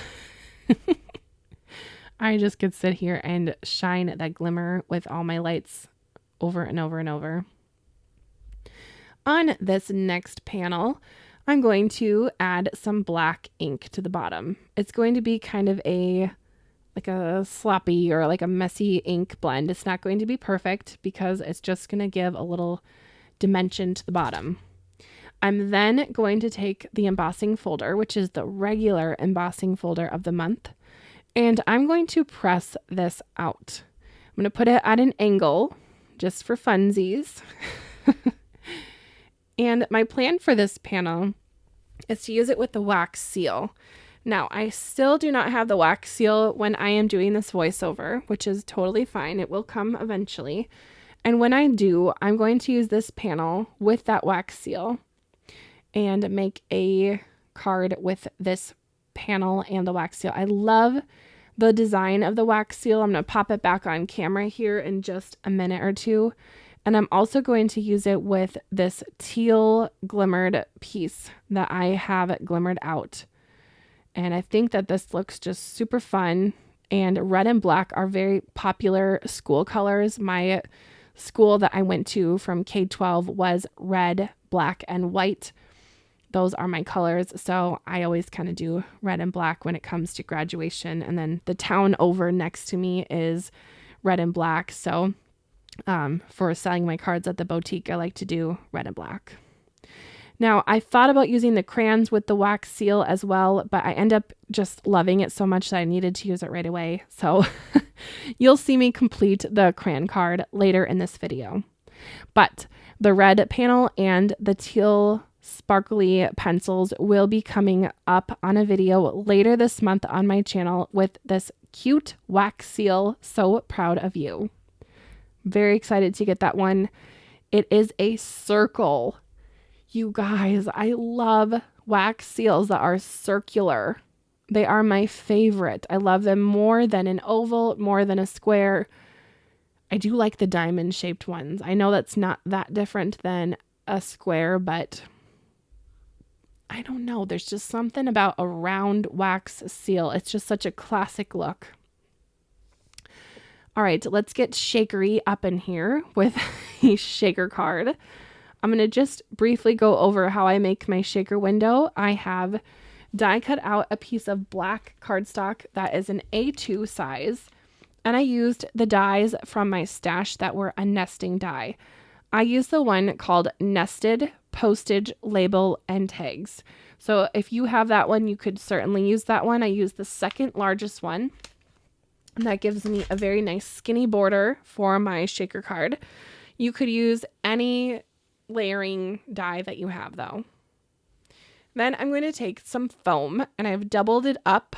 I just could sit here and shine that glimmer with all my lights over and over and over. On this next panel, I'm going to add some black ink to the bottom. It's going to be kind of like a sloppy or like a messy ink blend. It's not going to be perfect because it's just going to give a little dimension to the bottom. I'm then going to take the embossing folder, which is the regular embossing folder of the month, and I'm going to press this out. I'm going to put it at an angle just for funsies. And my plan for this panel is to use it with the wax seal. Now, I still do not have the wax seal when I am doing this voiceover, which is totally fine. It will come eventually. And when I do, I'm going to use this panel with that wax seal and make a card with this panel and the wax seal. I love the design of the wax seal. I'm going to pop it back on camera here in just a minute or two. And I'm also going to use it with this teal glimmered piece that I have glimmered out. And I think that this looks just super fun. And red and black are very popular school colors. My school that I went to from K-12 was red, black, and white. Those are my colors. So I always kind of do red and black when it comes to graduation. And then the town over next to me is red and black. So for selling my cards at the boutique, I like to do red and black. Now, I thought about using the crayons with the wax seal as well, but I end up just loving it so much that I needed to use it right away. So you'll see me complete the crayon card later in this video. But the red panel and the teal sparkly pencils will be coming up on a video later this month on my channel with this cute wax seal. So proud of you. Very excited to get that one. It is a circle. You guys, I love wax seals that are circular. They are my favorite. I love them more than an oval, more than a square. I do like the diamond shaped ones. I know that's not that different than a square, but I don't know. There's just something about a round wax seal. It's just such a classic look. All right, let's get shakery up in here with a shaker card. I'm going to just briefly go over how I make my shaker window. I have die cut out a piece of black cardstock that is an A2 size, and I used the dies from my stash that were a nesting die. I used the one called Nested Postage Label and Tags. So if you have that one, you could certainly use that one. I used the second largest one. And that gives me a very nice skinny border for my shaker card. You could use any layering die that you have though. Then I'm going to take some foam and I've doubled it up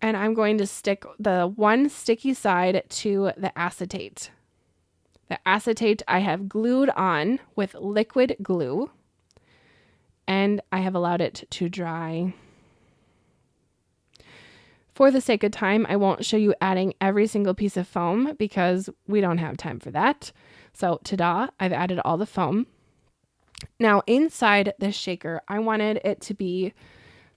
and I'm going to stick the one sticky side to the acetate. The acetate I have glued on with liquid glue and I have allowed it to dry. For the sake of time, I won't show you adding every single piece of foam because we don't have time for that. So ta-da, I've added all the foam. Now inside this shaker, I wanted it to be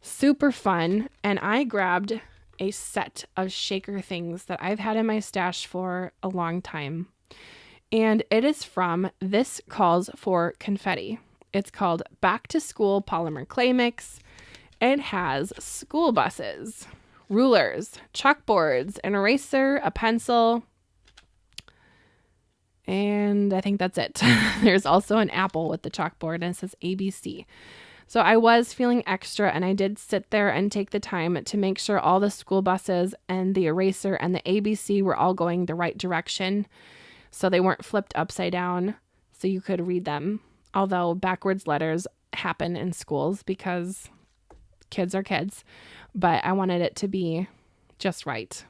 super fun and I grabbed a set of shaker things that I've had in my stash for a long time. And it is from This Calls for Confetti. It's called Back to School Polymer Clay Mix. It has school buses, rulers, chalkboards, an eraser, a pencil, and I think that's it. There's also an apple with the chalkboard and it says ABC. So I was feeling extra and I did sit there and take the time to make sure all the school buses and the eraser and the ABC were all going the right direction so they weren't flipped upside down so you could read them. Although backwards letters happen in schools because kids are kids. But I wanted it to be just right.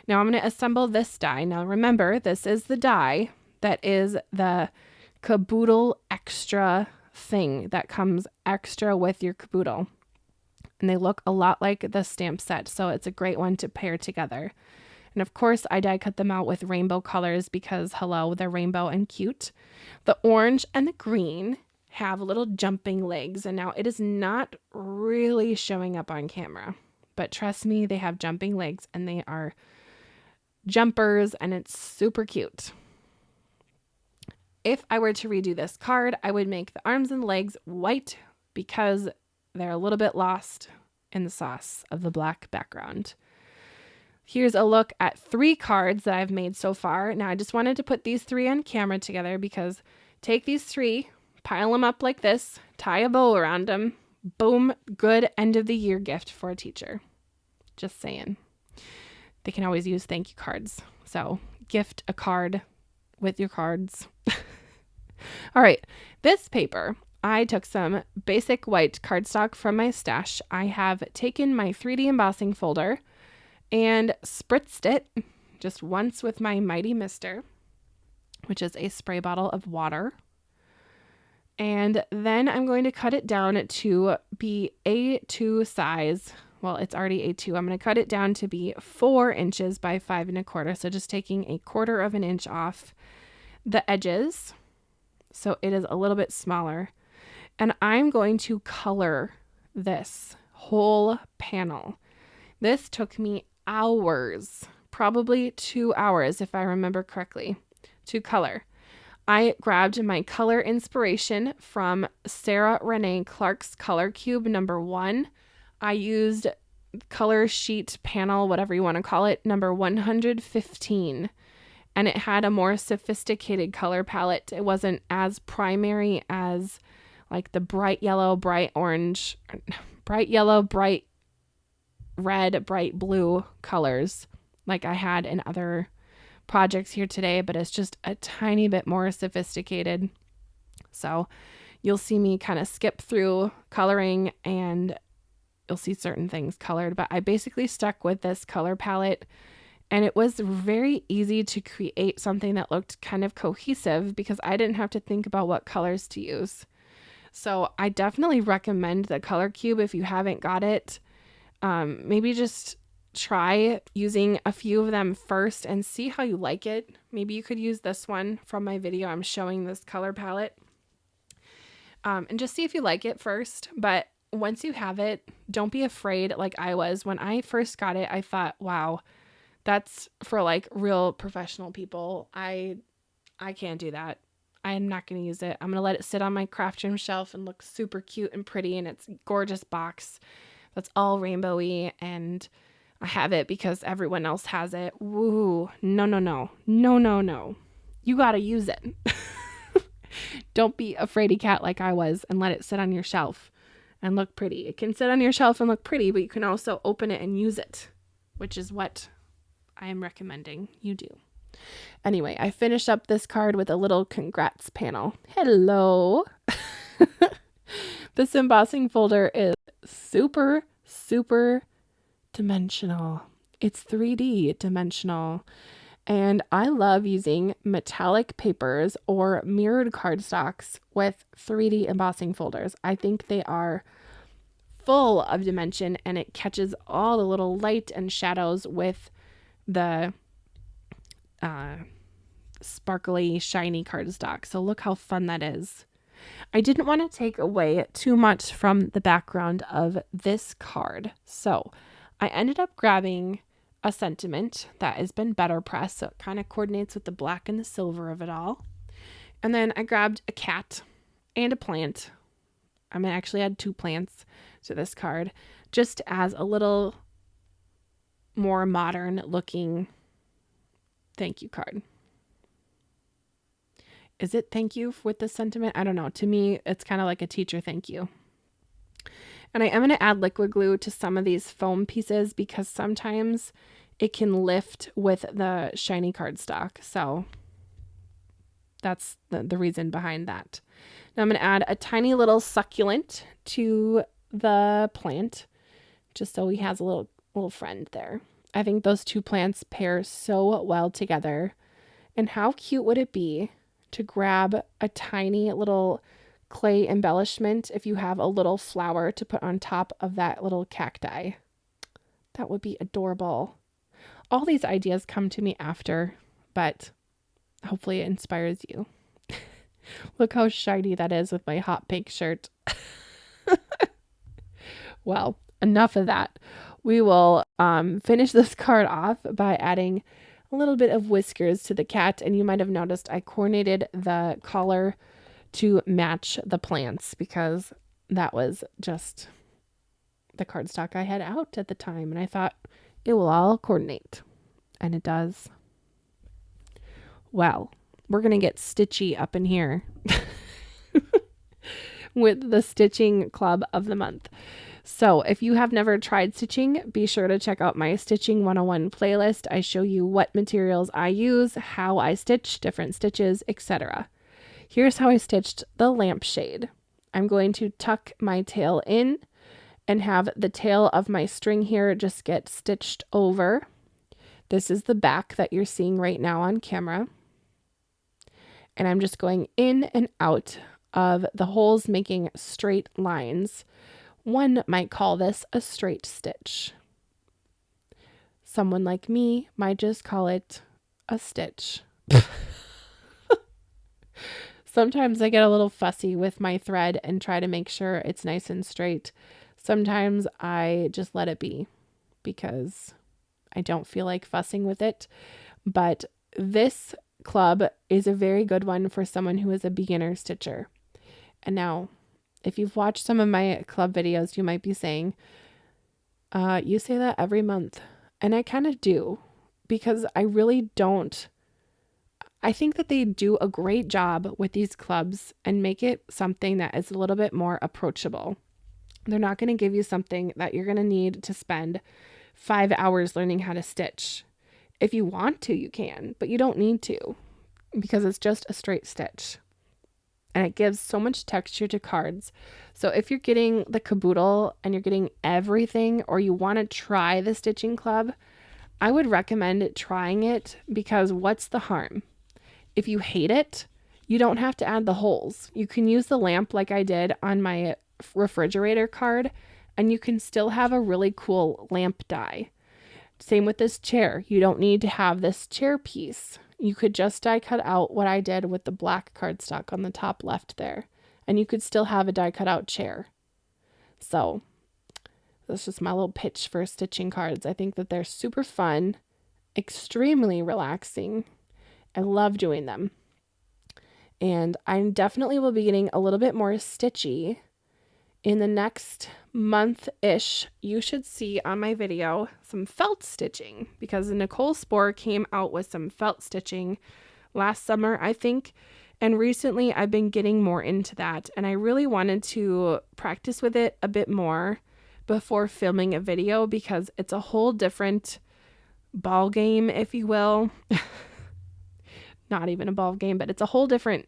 Now I'm going to assemble this die. Now remember, this is the die that is the caboodle extra thing that comes extra with your caboodle. And they look a lot like the stamp set, so it's a great one to pair together. And of course, I die cut them out with rainbow colors because, hello, they're rainbow and cute. The orange and the green have little jumping legs, and now it is not really showing up on camera, but trust me, they have jumping legs and they are jumpers and it's super cute. If I were to redo this card, I would make the arms and legs white because they're a little bit lost in the sauce of the black background. Here's a look at 3 cards that I've made so far. Now I just wanted to put these 3 on camera together because take these 3, pile them up like this, tie a bow around them, boom, good end of the year gift for a teacher. Just saying. They can always use thank you cards. So gift a card with your cards. All right, this paper, I took some basic white cardstock from my stash. I have taken my 3D embossing folder and spritzed it just once with my Mighty Mister, which is a spray bottle of water. And then I'm going to cut it down to be A2 size well, it's already A2. I'm going to cut it down to be 4 inches by 5 1/4. So just taking 1/4 of an inch off the edges. So it is a little bit smaller. And I'm going to color this whole panel. This took me hours, probably 2 hours if I remember correctly, to color. I grabbed my color inspiration from Sarah Renee Clark's Color Cube #1. I used color sheet panel, whatever you want to call it, number 115. And it had a more sophisticated color palette. It wasn't as primary as like the bright yellow, bright orange, bright yellow, bright red, bright blue colors like I had in other projects here today, but it's just a tiny bit more sophisticated. So you'll see me kind of skip through coloring and you'll see certain things colored, but I basically stuck with this color palette, and it was very easy to create something that looked kind of cohesive because I didn't have to think about what colors to use. So I definitely recommend the Color Cube if you haven't got it. Maybe just try using a few of them first and see how you like it. Maybe you could use this one from my video. I'm showing this color palette. And just see if you like it first. But once you have it, don't be afraid like I was. When I first got it, I thought, wow, that's for like real professional people. I can't do that. I'm not going to use it. I'm going to let it sit on my craft room shelf and look super cute and pretty. And it's a gorgeous box that's all rainbowy. And I have it because everyone else has it. Woo. No, no, no. No, no, no. You got to use it. Don't be a fraidy cat like I was and let it sit on your shelf and look pretty. It can sit on your shelf and look pretty, but you can also open it and use it, which is what I am recommending you do. Anyway, I finished up this card with a little congrats panel. Hello. This embossing folder is super, super dimensional. It's 3D dimensional. And I love using metallic papers or mirrored cardstocks with 3D embossing folders. I think they are full of dimension and it catches all the little light and shadows with the sparkly, shiny cardstock. So look how fun that is. I didn't want to take away too much from the background of this card. So I ended up grabbing a sentiment that has been better pressed, so it kind of coordinates with the black and the silver of it all. And then I grabbed a cat and a plant. I'm going to actually add 2 plants to this card just as a little more modern looking thank you card. Is it thank you with the sentiment? I don't know. To me, it's kind of like a teacher thank you. And I am going to add liquid glue to some of these foam pieces because sometimes it can lift with the shiny cardstock. So that's the reason behind that. Now I'm going to add a tiny little succulent to the plant just so he has a little friend there. I think those 2 plants pair so well together. And how cute would it be to grab a tiny little clay embellishment if you have a little flower to put on top of that little cacti? That would be adorable. All these ideas come to me after, but hopefully it inspires you. Look how shiny that is with my hot pink shirt. Well, enough of that. We will finish this card off by adding a little bit of whiskers to the cat. And you might have noticed I coordinated the collar to match the plants because that was just the cardstock I had out at the time. And I thought it will all coordinate. And it does. Well, we're going to get stitchy up in here with the stitching club of the month. So if you have never tried stitching, be sure to check out my Stitching 101 playlist. I show you what materials I use, how I stitch different stitches, etc. Here's how I stitched the lampshade. I'm going to tuck my tail in and have the tail of my string here just get stitched over. This is the back that you're seeing right now on camera. And I'm just going in and out of the holes, making straight lines One might call this a straight stitch. Someone like me might just call it a stitch. Sometimes I get a little fussy with my thread and try to make sure it's nice and straight. Sometimes I just let it be because I don't feel like fussing with it. But this club is a very good one for someone who is a beginner stitcher. And now, if you've watched some of my club videos, you might be saying, you say that every month. And I kind of do, because I really don't. I think that they do a great job with these clubs and make it something that is a little bit more approachable. They're not going to give you something that you're going to need to spend 5 hours learning how to stitch. If you want to, you can, but you don't need to, because it's just a straight stitch. And it gives so much texture to cards. So if you're getting the caboodle and you're getting everything, or you want to try the stitching club, I would recommend trying it, because what's the harm? If you hate it, you don't have to add the holes. You can use the lamp like I did on my refrigerator card, and you can still have a really cool lamp die. Same with this chair. You don't need to have this chair piece. You could just die cut out what I did with the black cardstock on the top left there, and you could still have a die cut out chair. So that's just my little pitch for stitching cards. I think that they're super fun, extremely relaxing. I love doing them. And I definitely will be getting a little bit more stitchy in the next month-ish. You should see on my video some felt stitching, because Nicole Spohr came out with some felt stitching last summer, I think. And recently I've been getting more into that. And I really wanted to practice with it a bit more before filming a video, because it's a whole different ball game, if you will. Not even a ball game, but it's a whole different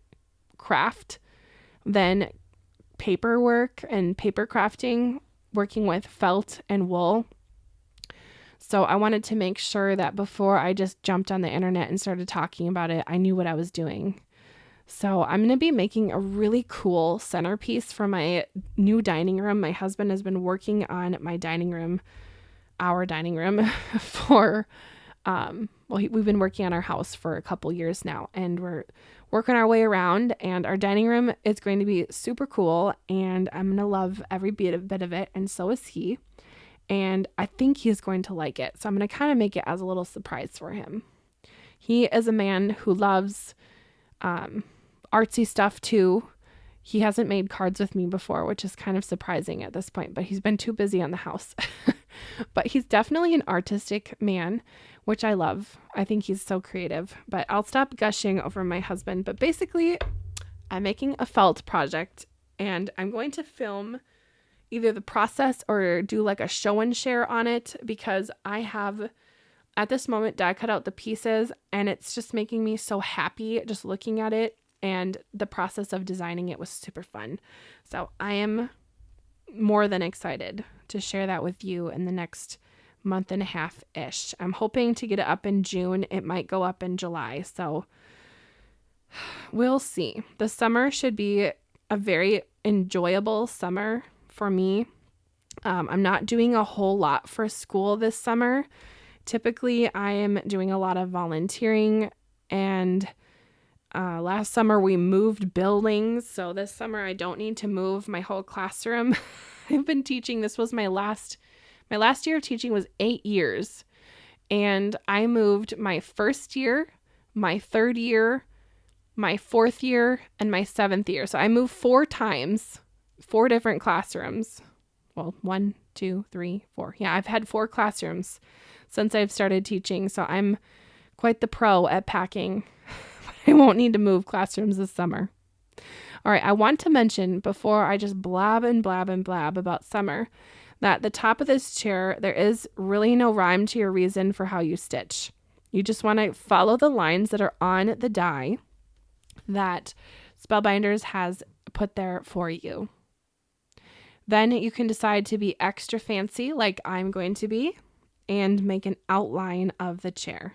craft than paperwork and paper crafting, working with felt and wool. So I wanted to make sure that before I just jumped on the internet and started talking about it, I knew what I was doing. So I'm going to be making a really cool centerpiece for my new dining room. My husband has been working on my dining room, our dining room, for we've been working on our house for a couple years now, and we're working our way around, and our dining room is going to be super cool, and I'm going to love every bit of it, and so is he, and I think he's going to like it. So I'm going to kind of make it as a little surprise for him. He is a man who loves artsy stuff too. He hasn't made cards with me before, which is kind of surprising at this point, but he's been too busy on the house. But he's definitely an artistic man, which I love. I think he's so creative. But I'll stop gushing over my husband. But basically, I'm making a felt project, and I'm going to film either the process or do like a show and share on it, because I have at this moment die cut out the pieces, and it's just making me so happy just looking at it, and the process of designing it was super fun. So I am more than excited to share that with you in the next month and a half-ish. I'm hoping to get it up in June. It might go up in July, so we'll see. The summer should be a very enjoyable summer for me. I'm not doing a whole lot for school this summer. Typically, I am doing a lot of volunteering, and last summer we moved buildings, so this summer I don't need to move my whole classroom. I've been teaching. This was my last year of teaching was 8 years, and I moved my first year, my third year, my fourth year, and my 7th year. So I moved 4 times, 4 different classrooms. Well, 1, 2, 3, 4. Yeah, I've had 4 classrooms since I've started teaching, so I'm quite the pro at packing. I won't need to move classrooms this summer. All right, I want to mention before I just blab and blab and blab about summer that the top of this chair, there is really no rhyme to your reason for how you stitch. You just want to follow the lines that are on the die that Spellbinders has put there for you. Then you can decide to be extra fancy like I'm going to be and make an outline of the chair.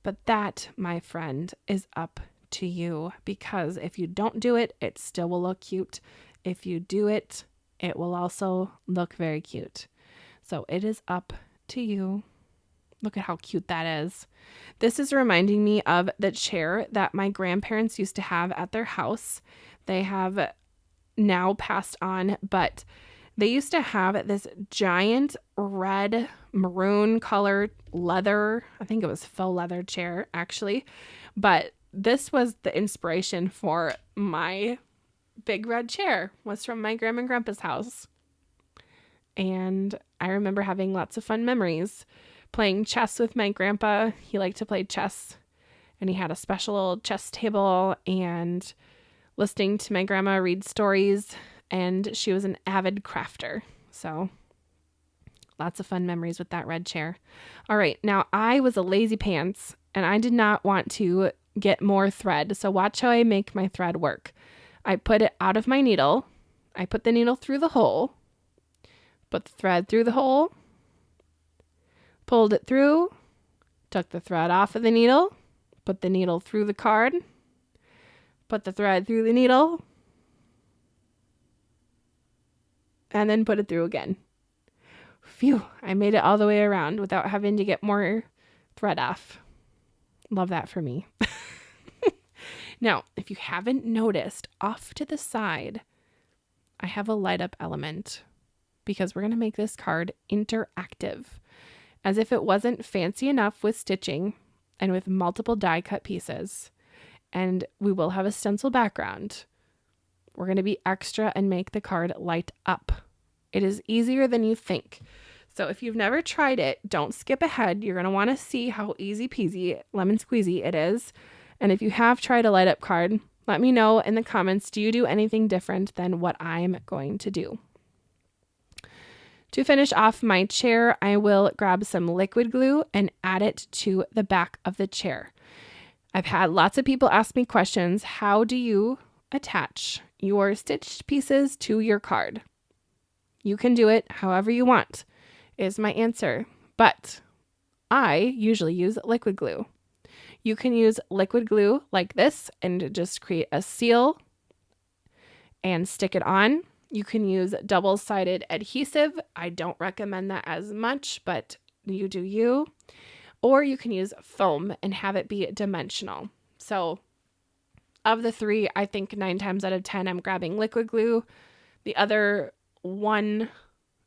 But that, my friend, is up to you, because if you don't do it, it still will look cute. If you do it, it will also look very cute. So it is up to you. Look at how cute that is. This is reminding me of the chair that my grandparents used to have at their house. They have now passed on, but they used to have this giant red maroon colored leather, I think it was faux leather chair actually, but this was the inspiration for my big red chair, was from my grandma and grandpa's house. And I remember having lots of fun memories playing chess with my grandpa. He liked to play chess, and he had a special chess table, and listening to my grandma read stories, and she was an avid crafter. So lots of fun memories with that red chair. All right, now I was a lazy pants, and I did not want to get more thread. So watch how I make my thread work. I put it out of my needle. I put the needle through the hole, put the thread through the hole, pulled it through, took the thread off of the needle, put the needle through the card, put the thread through the needle, and then put it through again. Phew, I made it all the way around without having to get more thread off. Love that for me. Now, if you haven't noticed, off to the side, I have a light up element because we're going to make this card interactive. As if it wasn't fancy enough with stitching and with multiple die cut pieces, and we will have a stencil background, we're going to be extra and make the card light up. It is easier than you think. So if you've never tried it, don't skip ahead. You're going to want to see how easy peasy, lemon squeezy it is. And if you have tried a light up card, let me know in the comments, do you do anything different than what I'm going to do? To finish off my chair, I will grab some liquid glue and add it to the back of the chair. I've had lots of people ask me questions. How do you attach your stitched pieces to your card? You can do it however you want, is my answer. But I usually use liquid glue. You can use liquid glue like this and just create a seal and stick it on. You can use double-sided adhesive. I don't recommend that as much, but you do you. Or you can use foam and have it be dimensional. So of the three, I think 9 times out of 10, I'm grabbing liquid glue. The other one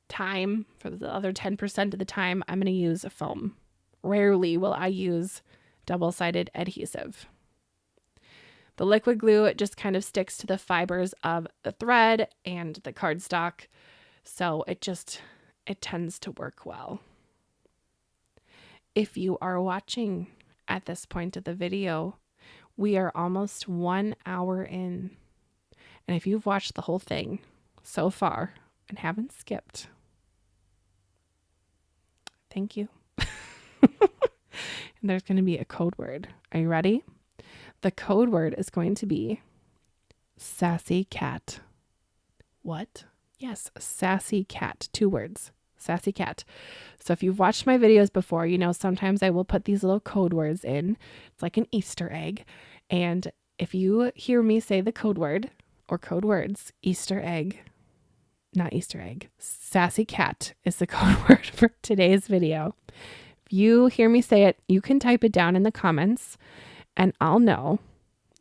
time, for the other 10% of the time, I'm going to use a foam. Rarely will I use double-sided adhesive. The liquid glue, just kind of sticks to the fibers of the thread and the cardstock, so it tends to work well. If you are watching at this point of the video, we are almost 1 hour in. And if you've watched the whole thing so far and haven't skipped, thank you. And there's going to be a code word. Are you ready? The code word is going to be sassy cat. What? Yes, sassy cat. 2 words. Sassy cat. So if you've watched my videos before, you know sometimes I will put these little code words in. It's like an Easter egg. And if you hear me say the code word or code words, Easter egg, not Easter egg, sassy cat is the code word for today's video. If you hear me say it, you can type it down in the comments and I'll know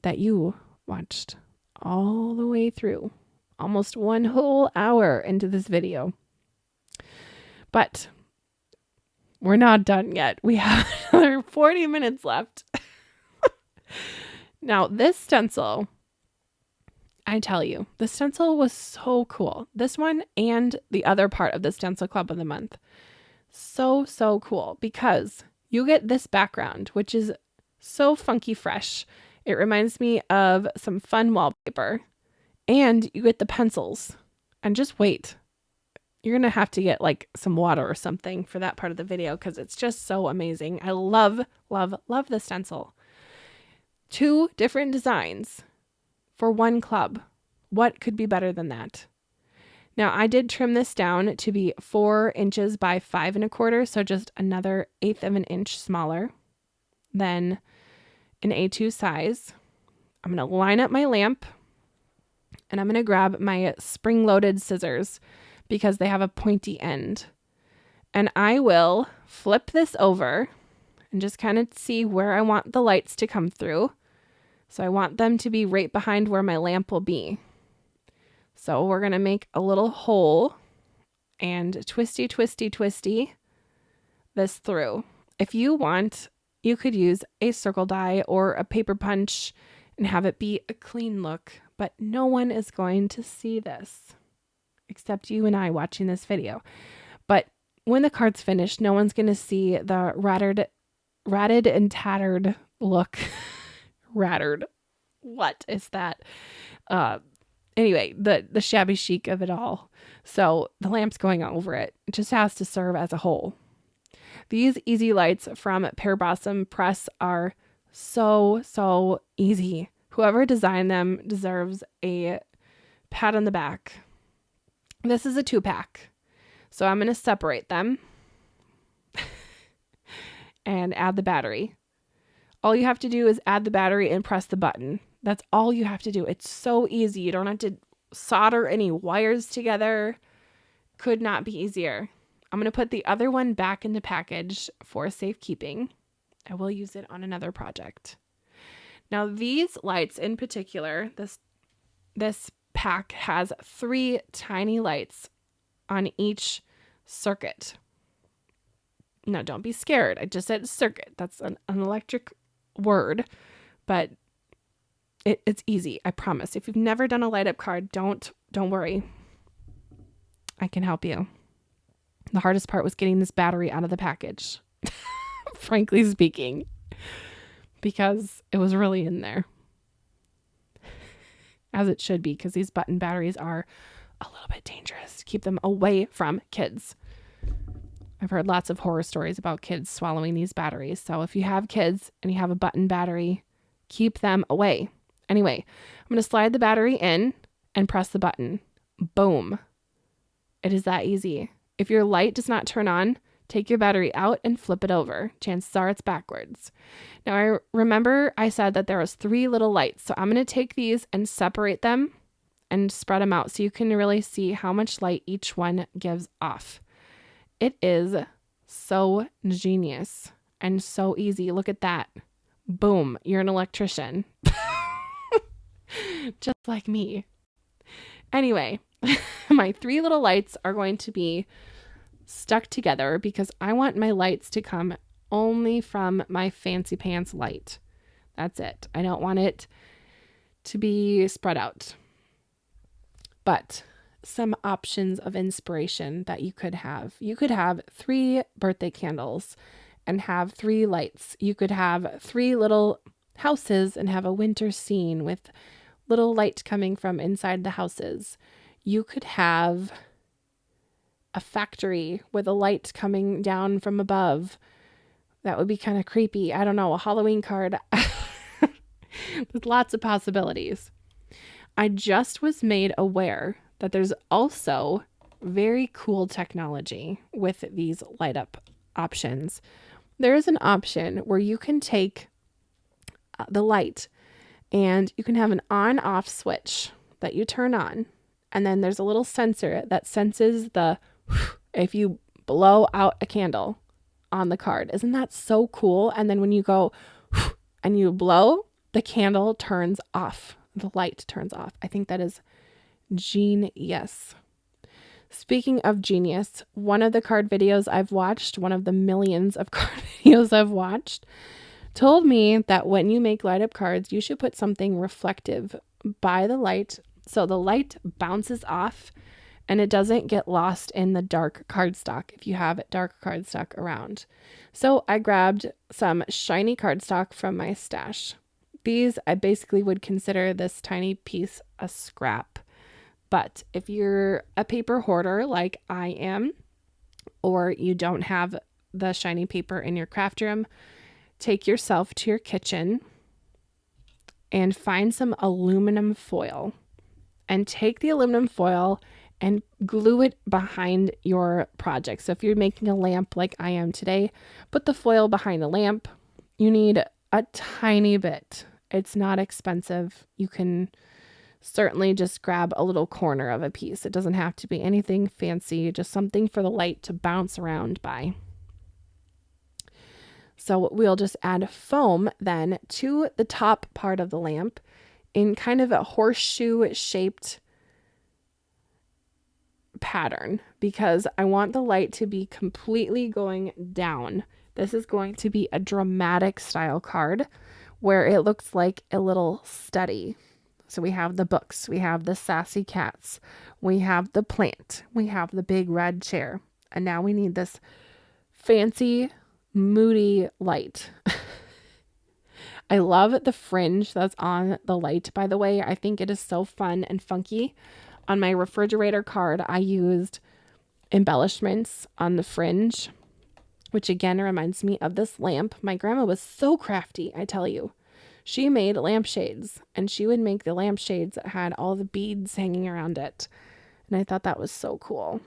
that you watched all the way through, almost 1 whole hour into this video. But we're not done yet. We have another 40 minutes left. Now, this stencil, I tell you, the stencil was so cool. This one and the other part of the Stencil Club of the Month. So, so cool because you get this background, which is so funky fresh. It reminds me of some fun wallpaper. And you get the pencils. And just wait. You're going to have to get like some water or something for that part of the video because it's just so amazing. I love, love, love the stencil. 2 different designs for 1 club. What could be better than that? Now, I did trim this down to be 4 inches by 5 1/4, so just another 1/8 of an inch smaller than an A2 size. I'm going to line up my lamp And I'm going to grab my spring-loaded scissors because they have a pointy end. And I will flip this over and just kind of see where I want the lights to come through. So I want them to be right behind where my lamp will be. So we're going to make a little hole and twisty, twisty, twisty this through. If you want, you could use a circle die or a paper punch and have it be a clean look, but no one is going to see this except you and I watching this video. But when the card's finished, no one's going to see the ratted and tattered look. Rattered. What is that? Anyway, the shabby chic of it all. So the lamp's going over it. It just has to serve as a whole. These easy lights from Pear Blossom Press are so easy. Whoever designed them deserves a pat on the back. This is a 2-pack. So I'm going to separate them and add the battery. All you have to do is add the battery and press the button. That's all you have to do. It's so easy. You don't have to solder any wires together. Could not be easier. I'm going to put the other one back in the package for safekeeping. I will use it on another project. Now these lights in particular, this pack has 3 tiny lights on each circuit. Now don't be scared. I just said circuit. That's an electric word, but it's easy. I promise. If you've never done a light up card, don't worry. I can help you. The hardest part was getting this battery out of the package, frankly speaking, because it was really in there. As it should be, because these button batteries are a little bit dangerous. Keep them away from kids. I've heard lots of horror stories about kids swallowing these batteries. So if you have kids and you have a button battery, keep them away. Anyway, I'm going to slide the battery in and press the button. Boom. It is that easy. If your light does not turn on, take your battery out and flip it over. Chances are it's backwards. Now, I remember I said that there was 3 little lights. So I'm going to take these and separate them and spread them out so you can really see how much light each one gives off. It is so genius and so easy. Look at that. Boom. You're an electrician. Just like me. Anyway, my 3 little lights are going to be stuck together because I want my lights to come only from my fancy pants light. That's it. I don't want it to be spread out. But some options of inspiration that you could have. You could have 3 birthday candles and have 3 lights. You could have 3 little houses and have a winter scene with little light coming from inside the houses. You could have a factory with a light coming down from above. That would be kind of creepy. I don't know, a Halloween card. With lots of possibilities. I just was made aware that there's also very cool technology with these light up options. There is an option where you can take the light and you can have an on-off switch that you turn on. And then there's a little sensor that senses if you blow out a candle on the card. Isn't that so cool? And then when you go and you blow, the candle turns off. The light turns off. I think that is genius. Speaking of genius, one of the card videos I've watched, one of the millions of card videos I've watched, told me that when you make light up cards, you should put something reflective by the light so the light bounces off and it doesn't get lost in the dark cardstock if you have dark cardstock around. So I grabbed some shiny cardstock from my stash. These, I basically would consider this tiny piece a scrap. But if you're a paper hoarder like I am, or you don't have the shiny paper in your craft room, take yourself to your kitchen and find some aluminum foil. And take the aluminum foil and glue it behind your project. So if you're making a lamp like I am today, put the foil behind the lamp. You need a tiny bit. It's not expensive. You can certainly just grab a little corner of a piece. It doesn't have to be anything fancy, just something for the light to bounce around by. So we'll just add foam then to the top part of the lamp in kind of a horseshoe shaped pattern, because I want the light to be completely going down. This is going to be a dramatic style card where it looks like a little study. So we have the books, we have the sassy cats, we have the plant, we have the big red chair, and now we need this fancy, moody light. I love the fringe that's on the light, by the way. I think it is so fun and funky. On my refrigerator card, I used embellishments on the fringe, which again reminds me of this lamp. My grandma was so crafty, I tell you. She made lampshades, and she would make the lampshades that had all the beads hanging around it. And I thought that was so cool.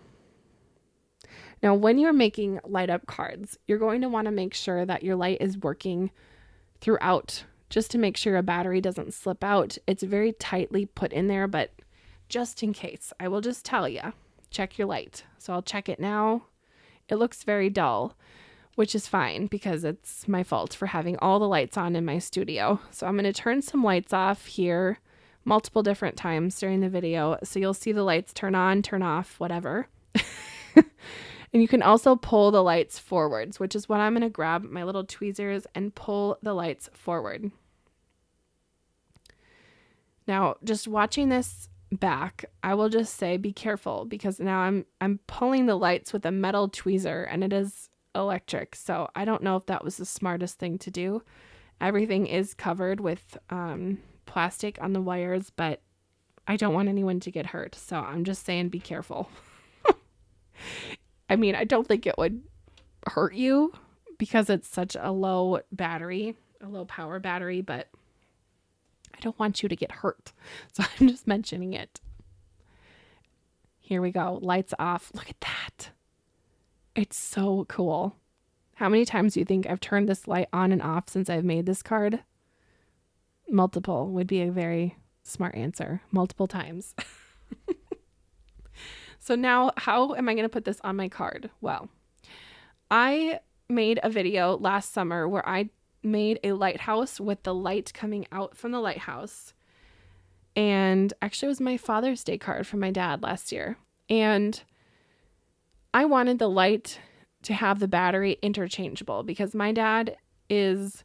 Now, when you're making light up cards, you're going to want to make sure that your light is working throughout, just to make sure a battery doesn't slip out. It's very tightly put in there, but just in case, I will just tell you, check your light. So I'll check it now. It looks very dull, which is fine because it's my fault for having all the lights on in my studio. So I'm going to turn some lights off here multiple different times during the video. So you'll see the lights turn on, turn off, whatever. And you can also pull the lights forwards, which is what I'm going to grab my little tweezers and pull the lights forward. Now, just watching this back, I will just say be careful, because now I'm pulling the lights with a metal tweezer and it is electric. So I don't know if that was the smartest thing to do. Everything is covered with plastic on the wires, but I don't want anyone to get hurt. So I'm just saying be careful. I mean, I don't think it would hurt you because it's such a low battery, a low power battery, but I don't want you to get hurt. So I'm just mentioning it. Here we go. Lights off. Look at that. It's so cool. How many times do you think I've turned this light on and off since I've made this card? Multiple would be a very smart answer. Multiple times. So now how am I going to put this on my card? Well, I made a video last summer where I made a lighthouse with the light coming out from the lighthouse. And actually it was my Father's Day card from my dad last year. And I wanted the light to have the battery interchangeable because my dad is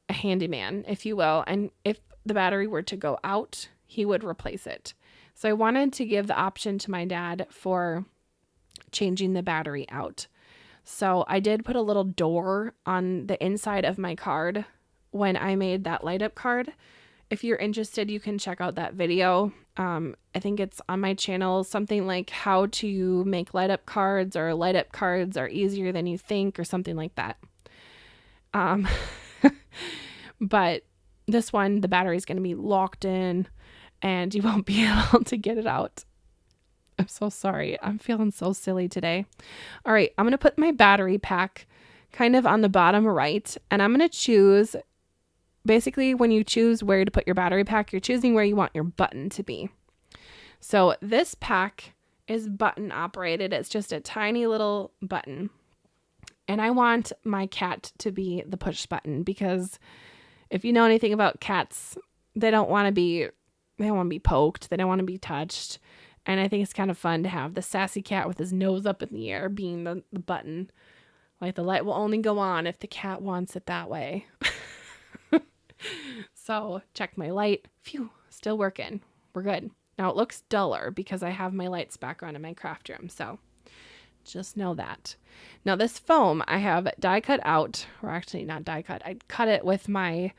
a handyman, if you will. And if the battery were to go out, he would replace it. So I wanted to give the option to my dad for changing the battery out. So I did put a little door on the inside of my card when I made that light up card. If you're interested, you can check out that video. I think it's on my channel, something like how to make light up cards, or light up cards are easier than you think, or something like that. But this one, the battery is going to be locked in and you won't be able to get it out. I'm so sorry. I'm feeling so silly today. All right, I'm going to put my battery pack kind of on the bottom right, and I'm going to choose, basically when you choose where to put your battery pack, you're choosing where you want your button to be. So this pack is button operated. It's just a tiny little button. And I want my cat to be the push button, because if you know anything about cats, they don't want to be poked. They don't want to be touched. And I think it's kind of fun to have the sassy cat with his nose up in the air being the button. Like, the light will only go on if the cat wants it that way. So check my light. Phew, still working. We're good. Now it looks duller because I have my lights back on in my craft room. So just know that. Now this foam I have die cut out, or actually not die cut. I cut it with my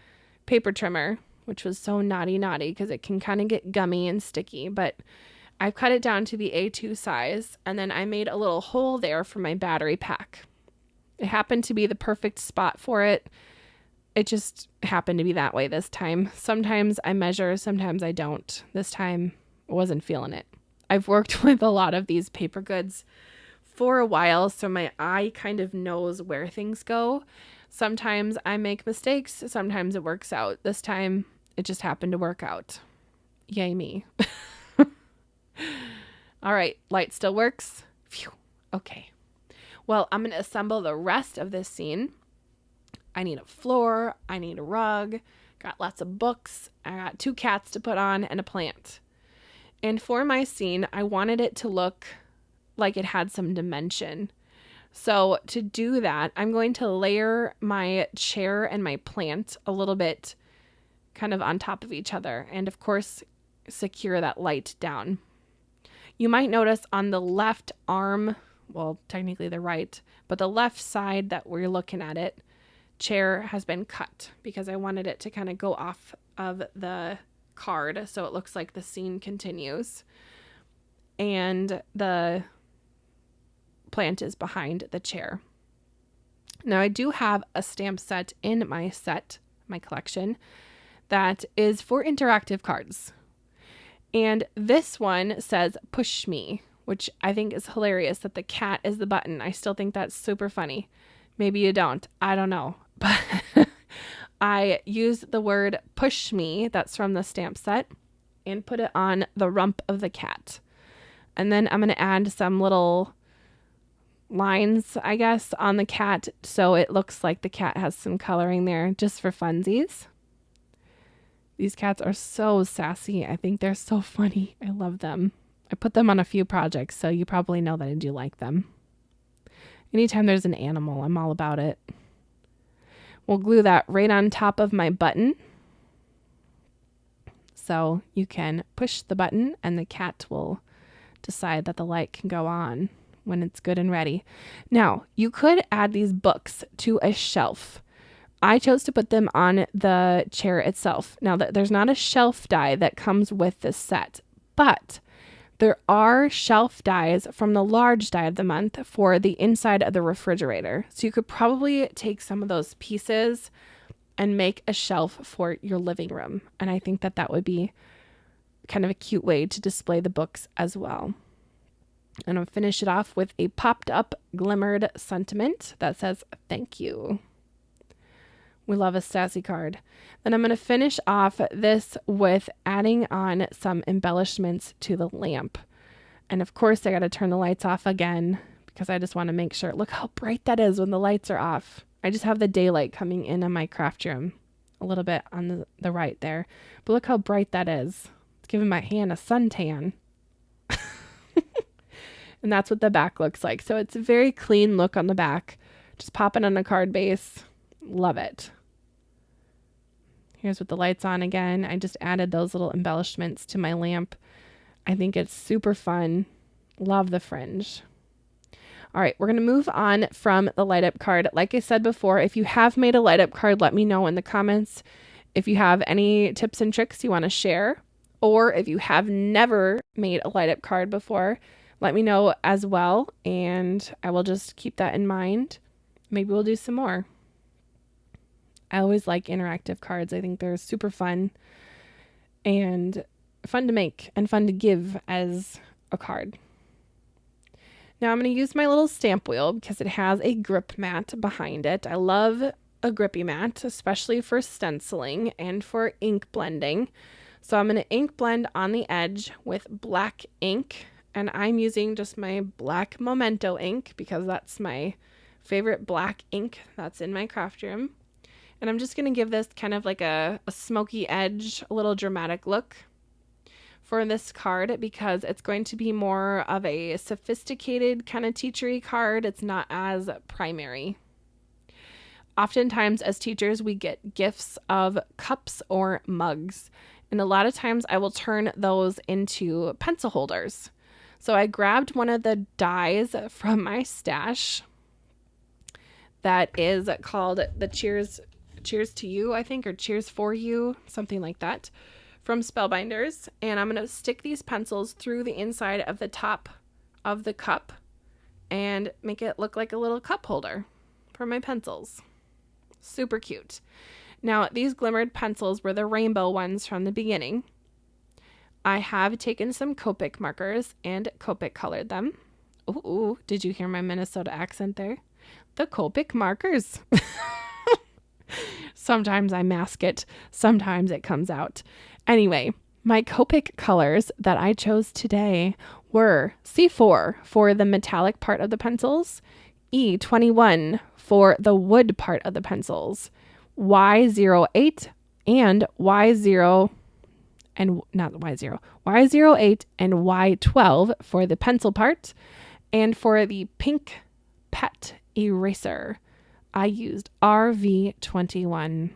paper trimmer, which was so naughty because it can kind of get gummy and sticky, but I've cut it down to the A2 size, and then I made a little hole there for my battery pack. It happened to be the perfect spot for it. It just happened to be that way this time. Sometimes I measure, sometimes I don't. This time I wasn't feeling it. I've worked with a lot of these paper goods for a while, so my eye kind of knows where things go. Sometimes I make mistakes, sometimes it works out. This time it just happened to work out. Yay me. All right, light still works. Phew. Okay. Well, I'm going to assemble the rest of this scene. I need a floor. I need a rug. Got lots of books. I got 2 cats to put on and a plant. And for my scene, I wanted it to look like it had some dimension. So to do that, I'm going to layer my chair and my plant a little bit kind of on top of each other. And of course, secure that light down. You might notice on the left arm, well, technically the right, but the left side that we're looking at it, chair has been cut because I wanted it to kind of go off of the card so it looks like the scene continues. And the plant is behind the chair. Now I do have a stamp set in my collection, that is for interactive cards. And this one says push me, which I think is hilarious that the cat is the button. I still think that's super funny. Maybe you don't. I don't know. But I used the word push me, that's from the stamp set, and put it on the rump of the cat. And then I'm going to add some little lines, I guess, on the cat so it looks like the cat has some coloring there just for funsies. These cats are so sassy. I think they're so funny. I love them. I put them on a few projects, so you probably know that I do like them. Anytime there's an animal, I'm all about it. We'll glue that right on top of my button. So you can push the button and the cat will decide that the light can go on when it's good and ready. Now, you could add these books to a shelf. I chose to put them on the chair itself. Now, there's not a shelf die that comes with this set, but there are shelf dies from the large die of the month for the inside of the refrigerator. So you could probably take some of those pieces and make a shelf for your living room. And I think that that would be kind of a cute way to display the books as well. And I'll finish it off with a popped up glimmered sentiment that says, thank you. We love a sassy card. Then I'm going to finish off this with adding on some embellishments to the lamp. And of course, I got to turn the lights off again because I just want to make sure. Look how bright that is when the lights are off. I just have the daylight coming in on my craft room a little bit on the right there. But look how bright that is. It's giving my hand a suntan. And that's what the back looks like. So it's a very clean look on the back. Just pop it on a card base. Love it. Here's with the lights on again. I just added those little embellishments to my lamp. I think it's super fun. Love the fringe. All right, we're going to move on from the light up card. Like I said before, if you have made a light up card, let me know in the comments if you have any tips and tricks you want to share. Or if you have never made a light up card before, let me know as well. And I will just keep that in mind. Maybe we'll do some more. I always like interactive cards. I think they're super fun and fun to make and fun to give as a card. Now I'm going to use my little stamp wheel because it has a grip mat behind it. I love a grippy mat, especially for stenciling and for ink blending. So I'm going to ink blend on the edge with black ink, and I'm using just my black Memento ink because that's my favorite black ink that's in my craft room. And I'm just going to give this kind of like a smoky edge, a little dramatic look for this card because it's going to be more of a sophisticated kind of teachery card. It's not as primary. Oftentimes as teachers, we get gifts of cups or mugs. And a lot of times I will turn those into pencil holders. So I grabbed one of the dies from my stash that is called the Cheers to You, I think, or Cheers for You, something like that, from Spellbinders. And I'm going to stick these pencils through the inside of the top of the cup and make it look like a little cup holder for my pencils. Super cute. Now, these glimmered pencils were the rainbow ones from the beginning. I have taken some Copic markers and Copic colored them. Ooh, did you hear my Minnesota accent there? The Copic markers. Sometimes I mask it. Sometimes it comes out. Anyway, My Copic colors that I chose today were C4 for the metallic part of the pencils, E21 for the wood part of the pencils, Y08 and Y0 and not Y0, Y08 and Y12 for the pencil part. And for the pink pet eraser, I used RV21. And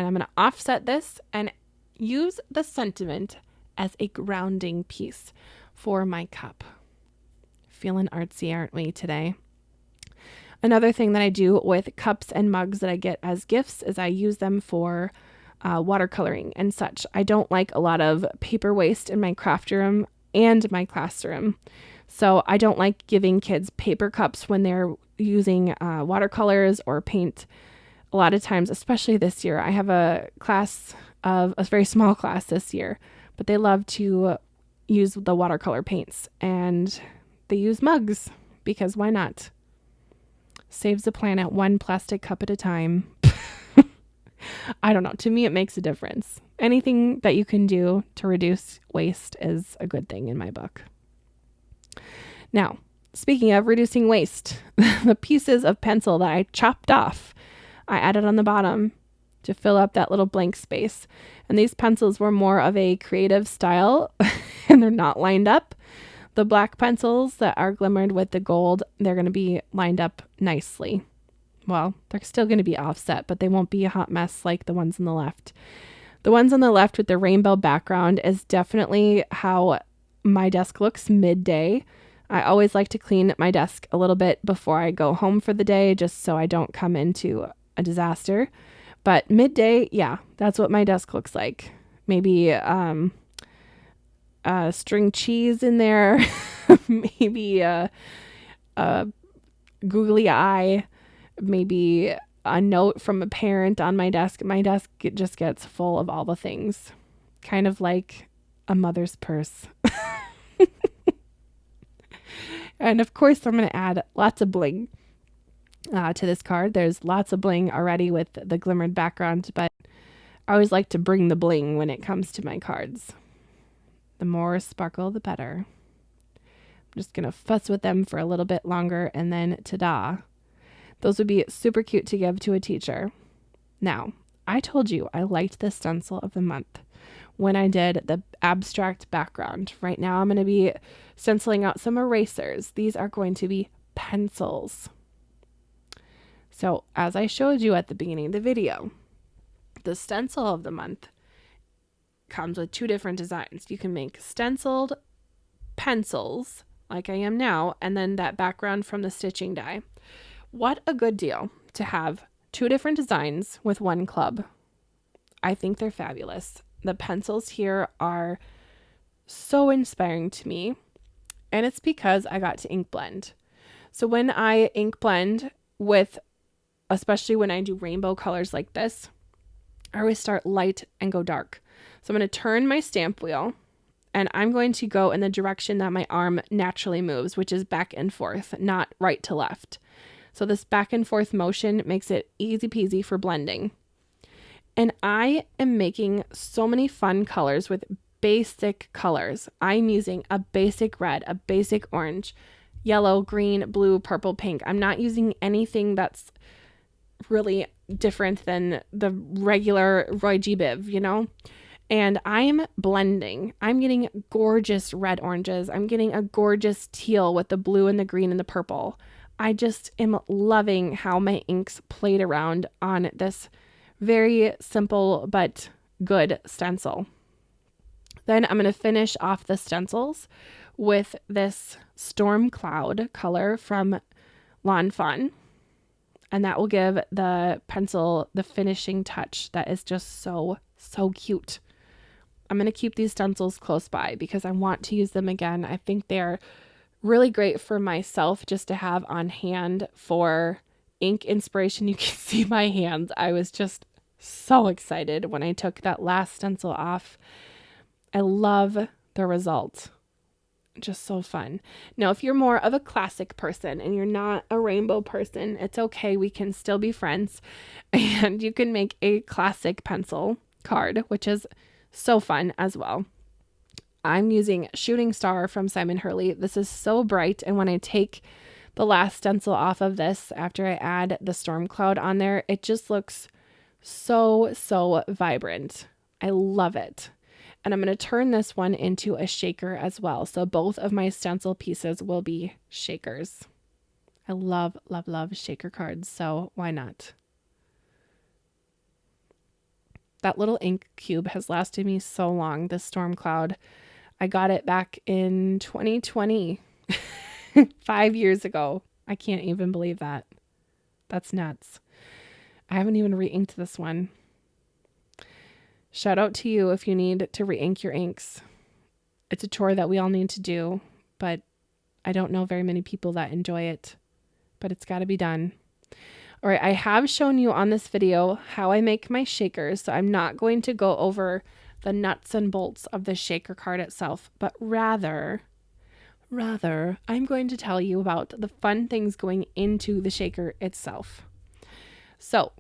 I'm going to offset this and use the sentiment as a grounding piece for my cup. Feeling artsy, aren't we, today? Another thing that I do with cups and mugs that I get as gifts is I use them for watercoloring and such. I don't like a lot of paper waste in my craft room and my classroom. So I don't like giving kids paper cups when they're using watercolors or paint. A lot of times, especially this year, I have a very small class this year, but they love to use the watercolor paints and they use mugs because why not? Saves the planet one plastic cup at a time. I don't know. To me, it makes a difference. Anything that you can do to reduce waste is a good thing in my book. Now, speaking of reducing waste, the pieces of pencil that I chopped off, I added on the bottom to fill up that little blank space. And these pencils were more of a creative style and they're not lined up. The black pencils that are glimmered with the gold, they're going to be lined up nicely. Well, they're still going to be offset, but they won't be a hot mess like the ones on the left. The ones on the left with the rainbow background is definitely how my desk looks midday. I always like to clean my desk a little bit before I go home for the day, just so I don't come into a disaster. But midday, yeah, that's what my desk looks like. Maybe string cheese in there, maybe a googly eye, maybe a note from a parent on my desk. My desk just gets full of all the things, kind of like a mother's purse. And of course, I'm going to add lots of bling to this card. There's lots of bling already with the glimmered background, but I always like to bring the bling when it comes to my cards. The more sparkle, the better. I'm just going to fuss with them for a little bit longer and then ta-da. Those would be super cute to give to a teacher. Now, I told you I liked the stencil of the month when I did the abstract background. Right now, I'm going to be stenciling out some erasers. These are going to be pencils. So, as I showed you at the beginning of the video, the stencil of the month comes with two different designs. You can make stenciled pencils like I am now, and then that background from the stitching die. What a good deal to have two different designs with one club. I think they're fabulous. The pencils here are so inspiring to me, and it's because I got to ink blend. So when I ink blend with, especially when I do rainbow colors like this, I always start light and go dark. So I'm going to turn my stamp wheel and I'm going to go in the direction that my arm naturally moves, which is back and forth, not right to left. So this back and forth motion makes it easy peasy for blending. And I am making so many fun colors with basic colors. I'm using a basic red, a basic orange, yellow, green, blue, purple, pink. I'm not using anything that's really different than the regular Roy G. Biv, you know? And I'm blending. I'm getting gorgeous red oranges. I'm getting a gorgeous teal with the blue and the green and the purple. I just am loving how my inks played around on this very simple but good stencil. Then I'm going to finish off the stencils with this Storm Cloud color from Lawn Fawn. And that will give the pencil the finishing touch that is just so, so cute. I'm going to keep these stencils close by because I want to use them again. I think they're really great for myself just to have on hand for ink inspiration. You can see my hands. I was just so excited when I took that last stencil off. I love the result. Just so fun. Now, if you're more of a classic person and you're not a rainbow person, it's okay. We can still be friends. And you can make a classic pencil card, which is So fun as well. I'm using Shooting Star from Simon Hurley. This is so bright, and when I take the last stencil off of this after I add the storm cloud on there, it just looks so vibrant. I love it. And I'm going to turn this one into a shaker as well. So both of my stencil pieces will be shakers. I love shaker cards, so why not? That little ink cube has lasted me so long, this storm cloud. I got it back in 2020, 5 years ago. I can't even believe that. That's nuts. I haven't even re-inked this one. Shout out to you if you need to re-ink your inks. It's a chore that we all need to do, but I don't know very many people that enjoy it, but it's got to be done. All right, I have shown you on this video how I make my shakers, so I'm not going to go over the nuts and bolts of the shaker card itself, but rather I'm going to tell you about the fun things going into the shaker itself. So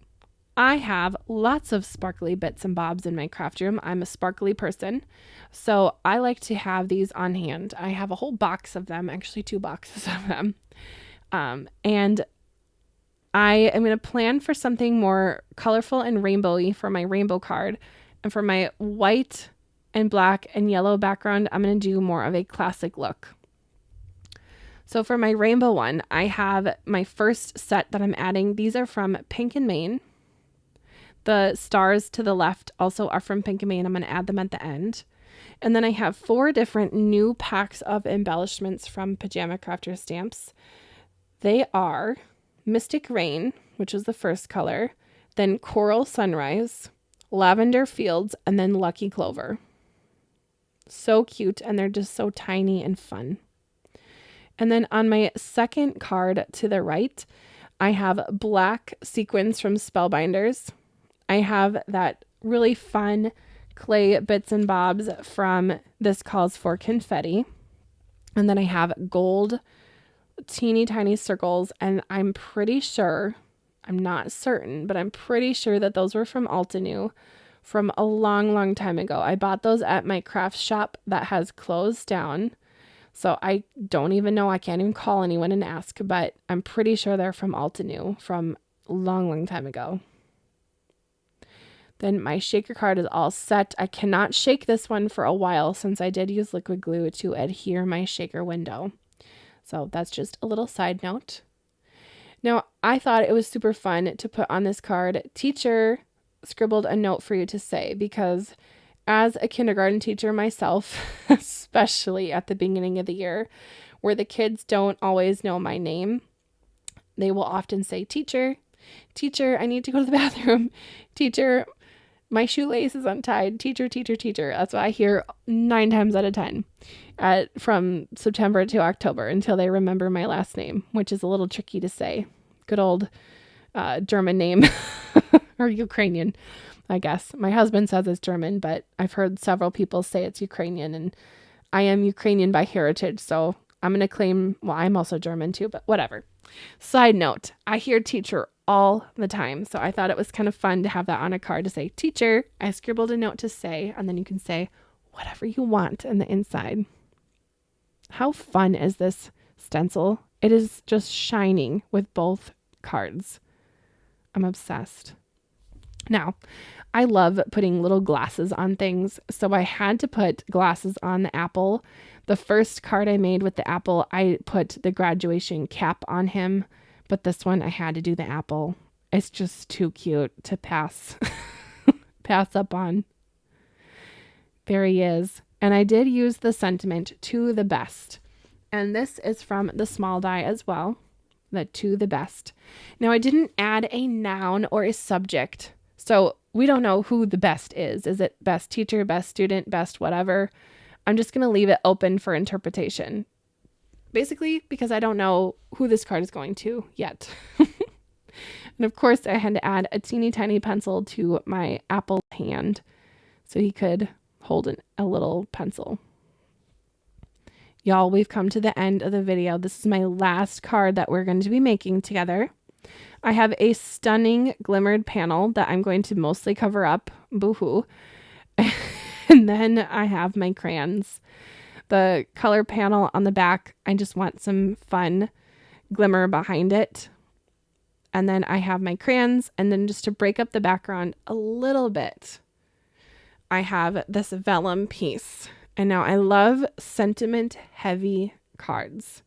I have lots of sparkly bits and bobs in my craft room. I'm a sparkly person, so I like to have these on hand. I have a whole box of them, actually 2 boxes of them. And I am going to plan for something more colorful and rainbowy for my rainbow card. And for my white and black and yellow background, I'm going to do more of a classic look. So for my rainbow one, I have my first set that I'm adding. These are from Pink and Main. The stars to the left also are from Pink and Main. I'm going to add them at the end. And then I have 4 different new packs of embellishments from Pajama Crafter Stamps. They are Mystic Rain, which is the first color, then Coral Sunrise, Lavender Fields, and then Lucky Clover. So cute, and they're just so tiny and fun. And then on my second card to the right, I have black sequins from Spellbinders. I have that really fun clay bits and bobs from This Calls for Confetti. And then I have gold teeny tiny circles, and I'm pretty sure, I'm not certain, but I'm pretty sure that those were from Altenew from a long time ago. I bought those at my craft shop that has closed down. So I don't even know. I can't even call anyone and ask, but I'm pretty sure they're from Altenew from a long time ago. Then my shaker card is all set. I cannot shake this one for a while since I did use liquid glue to adhere my shaker window. So that's just a little side note. Now, I thought it was super fun to put on this card, teacher scribbled a note for you to say, because as a kindergarten teacher myself, especially at the beginning of the year, where the kids don't always know my name, they will often say, teacher, I need to go to the bathroom. Teacher, my shoelace is untied. Teacher. That's what I hear 9 times out of 10 from September to October until they remember my last name, which is a little tricky to say. Good old German name or Ukrainian, I guess. My husband says it's German, but I've heard several people say it's Ukrainian, and I am Ukrainian by heritage, so I'm going to claim, well, I'm also German too, but whatever. Side note, I hear teacher all the time, so I thought it was kind of fun to have that on a card to say, teacher, I scribbled a note to say, and then you can say whatever you want in the inside. How fun is this stencil? It is just shining with both cards. I'm obsessed. Now, I love putting little glasses on things, so I had to put glasses on the apple. The first card I made with the apple, I put the graduation cap on him, but this one I had to do the apple. It's just too cute to pass up on. There he is. And I did use the sentiment, to the best. And this is from the small die as well, the to the best. Now, I didn't add a noun or a subject, so we don't know who the best is. Is it best teacher, best student, best whatever? I'm just going to leave it open for interpretation. Basically, because I don't know who this card is going to yet. And of course, I had to add a teeny tiny pencil to my apple hand so he could hold a little pencil. Y'all, we've come to the end of the video. This is my last card that we're going to be making together. I have a stunning glimmered panel that I'm going to mostly cover up. Boo-hoo. And then I have my crayons. The color panel on the back, I just want some fun glimmer behind it. And then I have my crayons, and then just to break up the background a little bit, I have this vellum piece. And now I love sentiment heavy cards.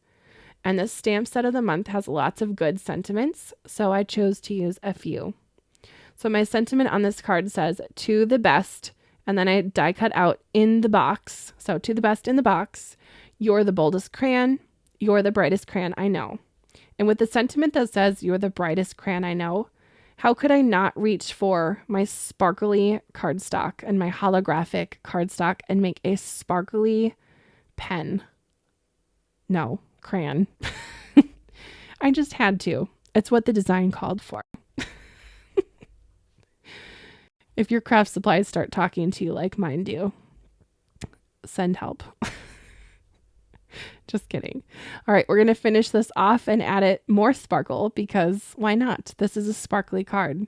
And this stamp set of the month has lots of good sentiments, so I chose to use a few. So my sentiment on this card says, to the best, and then I die cut out in the box. So to the best in the box, you're the boldest crayon, you're the brightest crayon I know. And with the sentiment that says, you're the brightest crayon I know, how could I not reach for my sparkly cardstock and my holographic cardstock and make a sparkly pen? No, crayon. I just had to. It's what the design called for. If your craft supplies start talking to you like mine do, send help. Just kidding. All right, we're going to finish this off and add it more sparkle because why not? This is a sparkly card.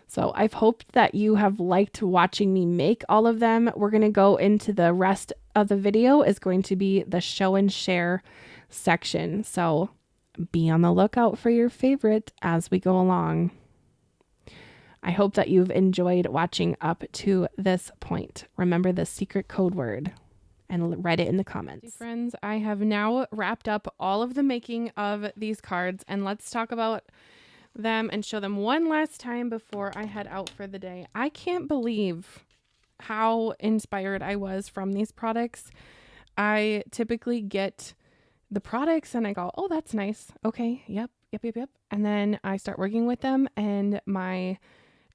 So I've hoped that you have liked watching me make all of them. We're going to go into the rest of the video is going to be the show and share section. So be on the lookout for your favorite as we go along. I hope that you've enjoyed watching up to this point. Remember the secret code word and write it in the comments. Friends, I have now wrapped up all of the making of these cards, and let's talk about them and show them one last time before I head out for the day. I can't believe how inspired I was from these products. I typically get the products and I go, oh, that's nice. Okay, yep. And then I start working with them and my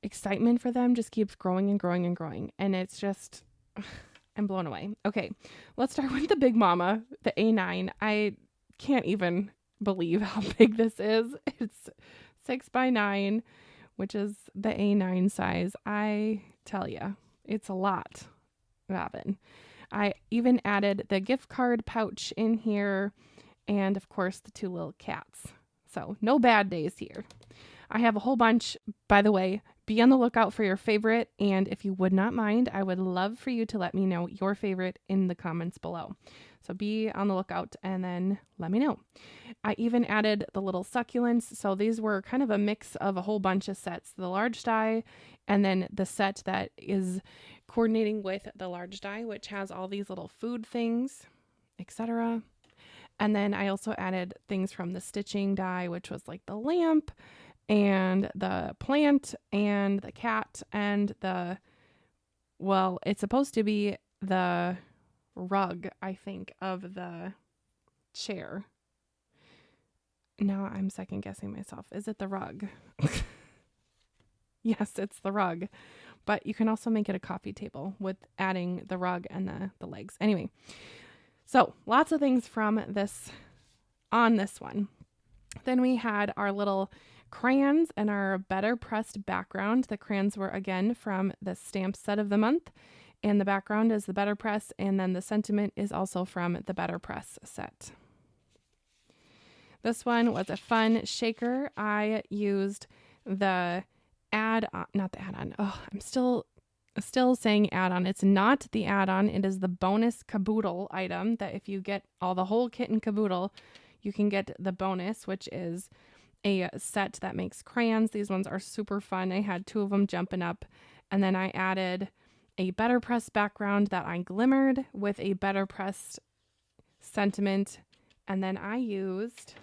excitement for them just keeps growing and growing and growing. And it's just, I'm blown away. Okay, let's start with the Big Mama, the A9. I can't even believe how big this is. It's 6x9, which is the A9 size. I tell you, it's a lot, Robin. I even added the gift card pouch in here and, of course, the two little cats. So no bad days here. I have a whole bunch. By the way, be on the lookout for your favorite. And if you would not mind, I would love for you to let me know your favorite in the comments below. So be on the lookout and then let me know. I even added the little succulents. So these were kind of a mix of a whole bunch of sets. The large die and then the set that is coordinating with the large die, which has all these little food things, etc. And then I also added things from the stitching die, which was like the lamp and the plant and the cat and the, well, it's supposed to be the rug, I think, of the chair. Now I'm second guessing myself. Is it the rug? Yes, it's the rug. But you can also make it a coffee table with adding the rug and the legs. Anyway, so lots of things from this on this one. Then we had our little crayons and our better pressed background. The crayons were again from the stamp set of the month, and the background is the better press, and then the sentiment is also from the better press set. This one was a fun shaker. I used the not the add-on. Oh, I'm still saying add-on. It's not the add-on. It is the bonus caboodle item that if you get all the whole kit and caboodle, you can get the bonus, which is a set that makes crayons. These ones are super fun. I had two of them jumping up, and then I added a better press background that I glimmered with a better pressed sentiment, and then I used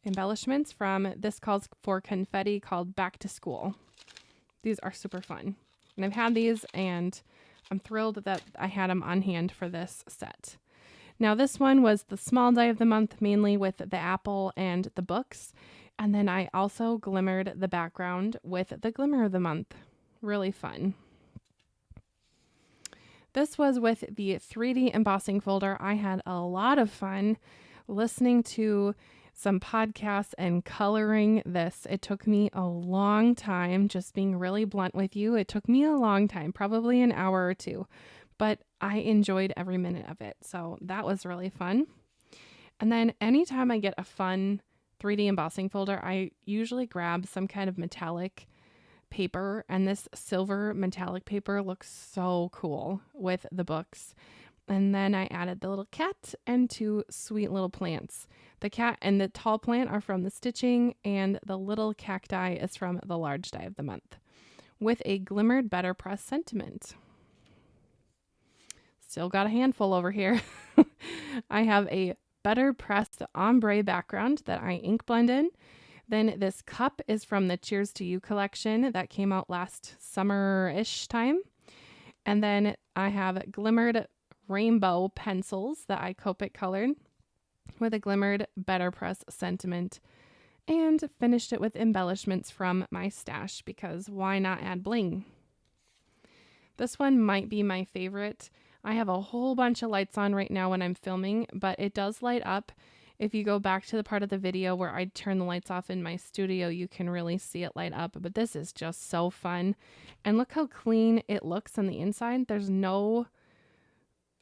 embellishments from this calls for confetti called Back to School. These are super fun, and I've had these, and I'm thrilled that I had them on hand for this set. Now this one was the small die of the month, mainly with the apple and the books. And then I also glimmered the background with the glimmer of the month. Really fun. This was with the 3D embossing folder. I had a lot of fun listening to some podcasts and coloring this. It took me a long time, just being really blunt with you. It took me a long time, probably an hour or two. But I enjoyed every minute of it. So that was really fun. And then anytime I get a fun 3D embossing folder, I usually grab some kind of metallic paper, and this silver metallic paper looks so cool with the books. And then I added the little cat and 2 sweet little plants. The cat and the tall plant are from the stitching, and the little cacti is from the large die of the month, with a glimmered better press sentiment. Still got a handful over here. I have a better pressed ombre background that I ink blend in. Then this cup is from the Cheers to You collection that came out last summer-ish time. And then I have glimmered rainbow pencils that I Copic colored with a glimmered better press sentiment, and finished it with embellishments from my stash because why not add bling? This one might be my favorite. I have a whole bunch of lights on right now when I'm filming, but it does light up. If you go back to the part of the video where I turn the lights off in my studio, you can really see it light up, but this is just so fun. And look how clean it looks on the inside. There's no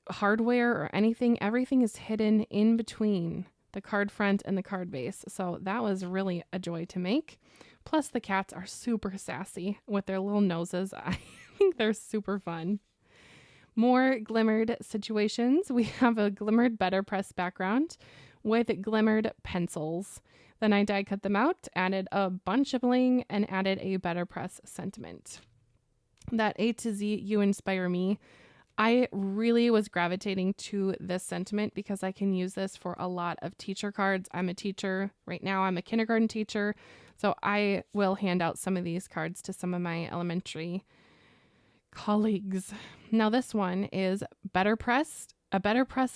hardware or anything. Everything is hidden in between the card front and the card base. So that was really a joy to make. Plus the cats are super sassy with their little noses. I think they're super fun. More glimmered situations. We have a glimmered better press background with glimmered pencils. Then I die cut them out, added a bunch of bling, and added a better press sentiment. That A to Z, you inspire me. I really was gravitating to this sentiment because I can use this for a lot of teacher cards. I'm a teacher right now. I'm a kindergarten teacher. So I will hand out some of these cards to some of my elementary colleagues. Now this one is a better press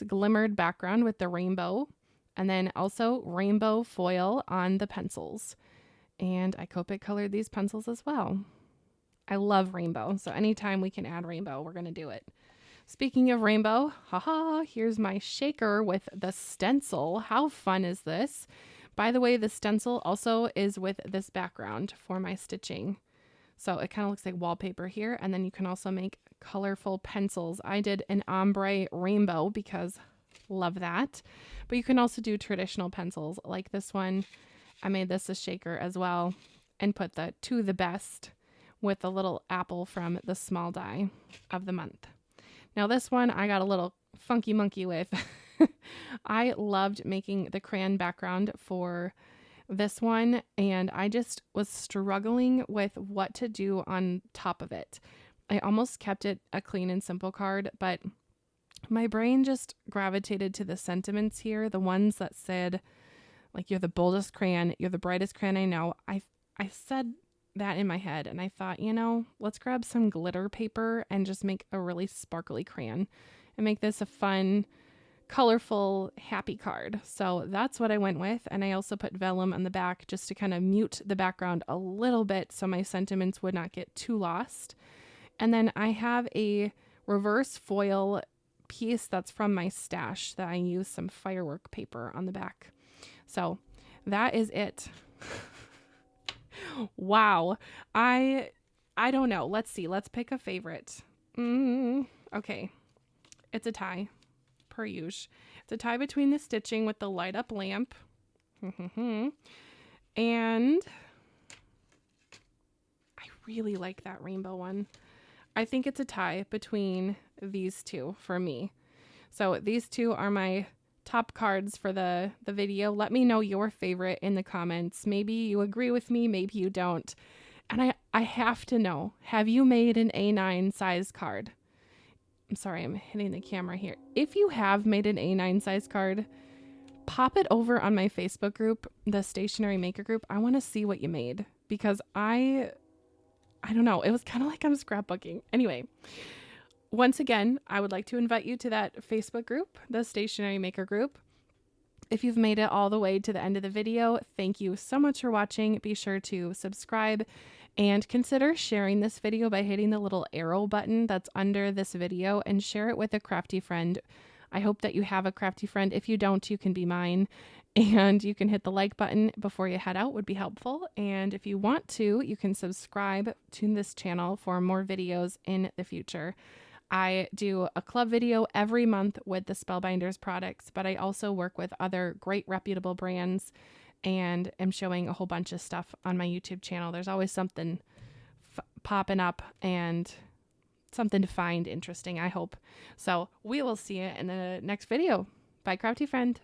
glimmered background with the rainbow, and then also rainbow foil on the pencils. And I Copic colored these pencils as well. I love rainbow, so anytime we can add rainbow, we're going to do it. Speaking of rainbow, here's my shaker with the stencil. How fun is this? By the way, the stencil also is with this background for my stitching. So it kind of looks like wallpaper here, and then you can also make colorful pencils. I did an ombre rainbow because love that, but you can also do traditional pencils like this one. I made this a shaker as well and put the To the Best with the little apple from the small die of the month. Now this one I got a little funky monkey with. I loved making the crayon background for this one, and I just was struggling with what to do on top of it. I almost kept it a clean and simple card, but my brain just gravitated to the sentiments here, the ones that said, like, you're the boldest crayon, you're the brightest crayon I know. I said that in my head, and I thought, let's grab some glitter paper and just make a really sparkly crayon and make this a fun, colorful, happy card. So that's what I went with. And I also put vellum on the back just to kind of mute the background a little bit so my sentiments would not get too lost. And then I have a reverse foil piece that's from my stash that I use some firework paper on the back. So that is it. Wow. I don't know. Let's see. Let's pick a favorite. Okay. It's a tie. Per usual. It's a tie between the stitching with the light up lamp and I really like that rainbow one. I think it's a tie between these two for me. So these two are my top cards for the video. Let me know your favorite in the comments. Maybe you agree with me, maybe you don't. And I have to know, have you made an A9 size card? I'm sorry, I'm hitting the camera here. If you have made an A9 size card, pop it over on my Facebook group, the Stationery Maker group. I want to see what you made because I don't know. It was kind of like I'm scrapbooking. Anyway, once again, I would like to invite you to that Facebook group, the Stationery Maker group. If you've made it all the way to the end of the video, thank you so much for watching. Be sure to subscribe and consider sharing this video by hitting the little arrow button that's under this video and share it with a crafty friend. I hope that you have a crafty friend. If you don't, you can be mine. And you can hit the like button before you head out would be helpful. And if you want to, you can subscribe to this channel for more videos in the future. I do a club video every month with the Spellbinders products, but I also work with other great reputable brands and am showing a whole bunch of stuff on my YouTube channel. There's always something popping up and something to find interesting, I hope. So we will see you in the next video. Bye, crafty friend.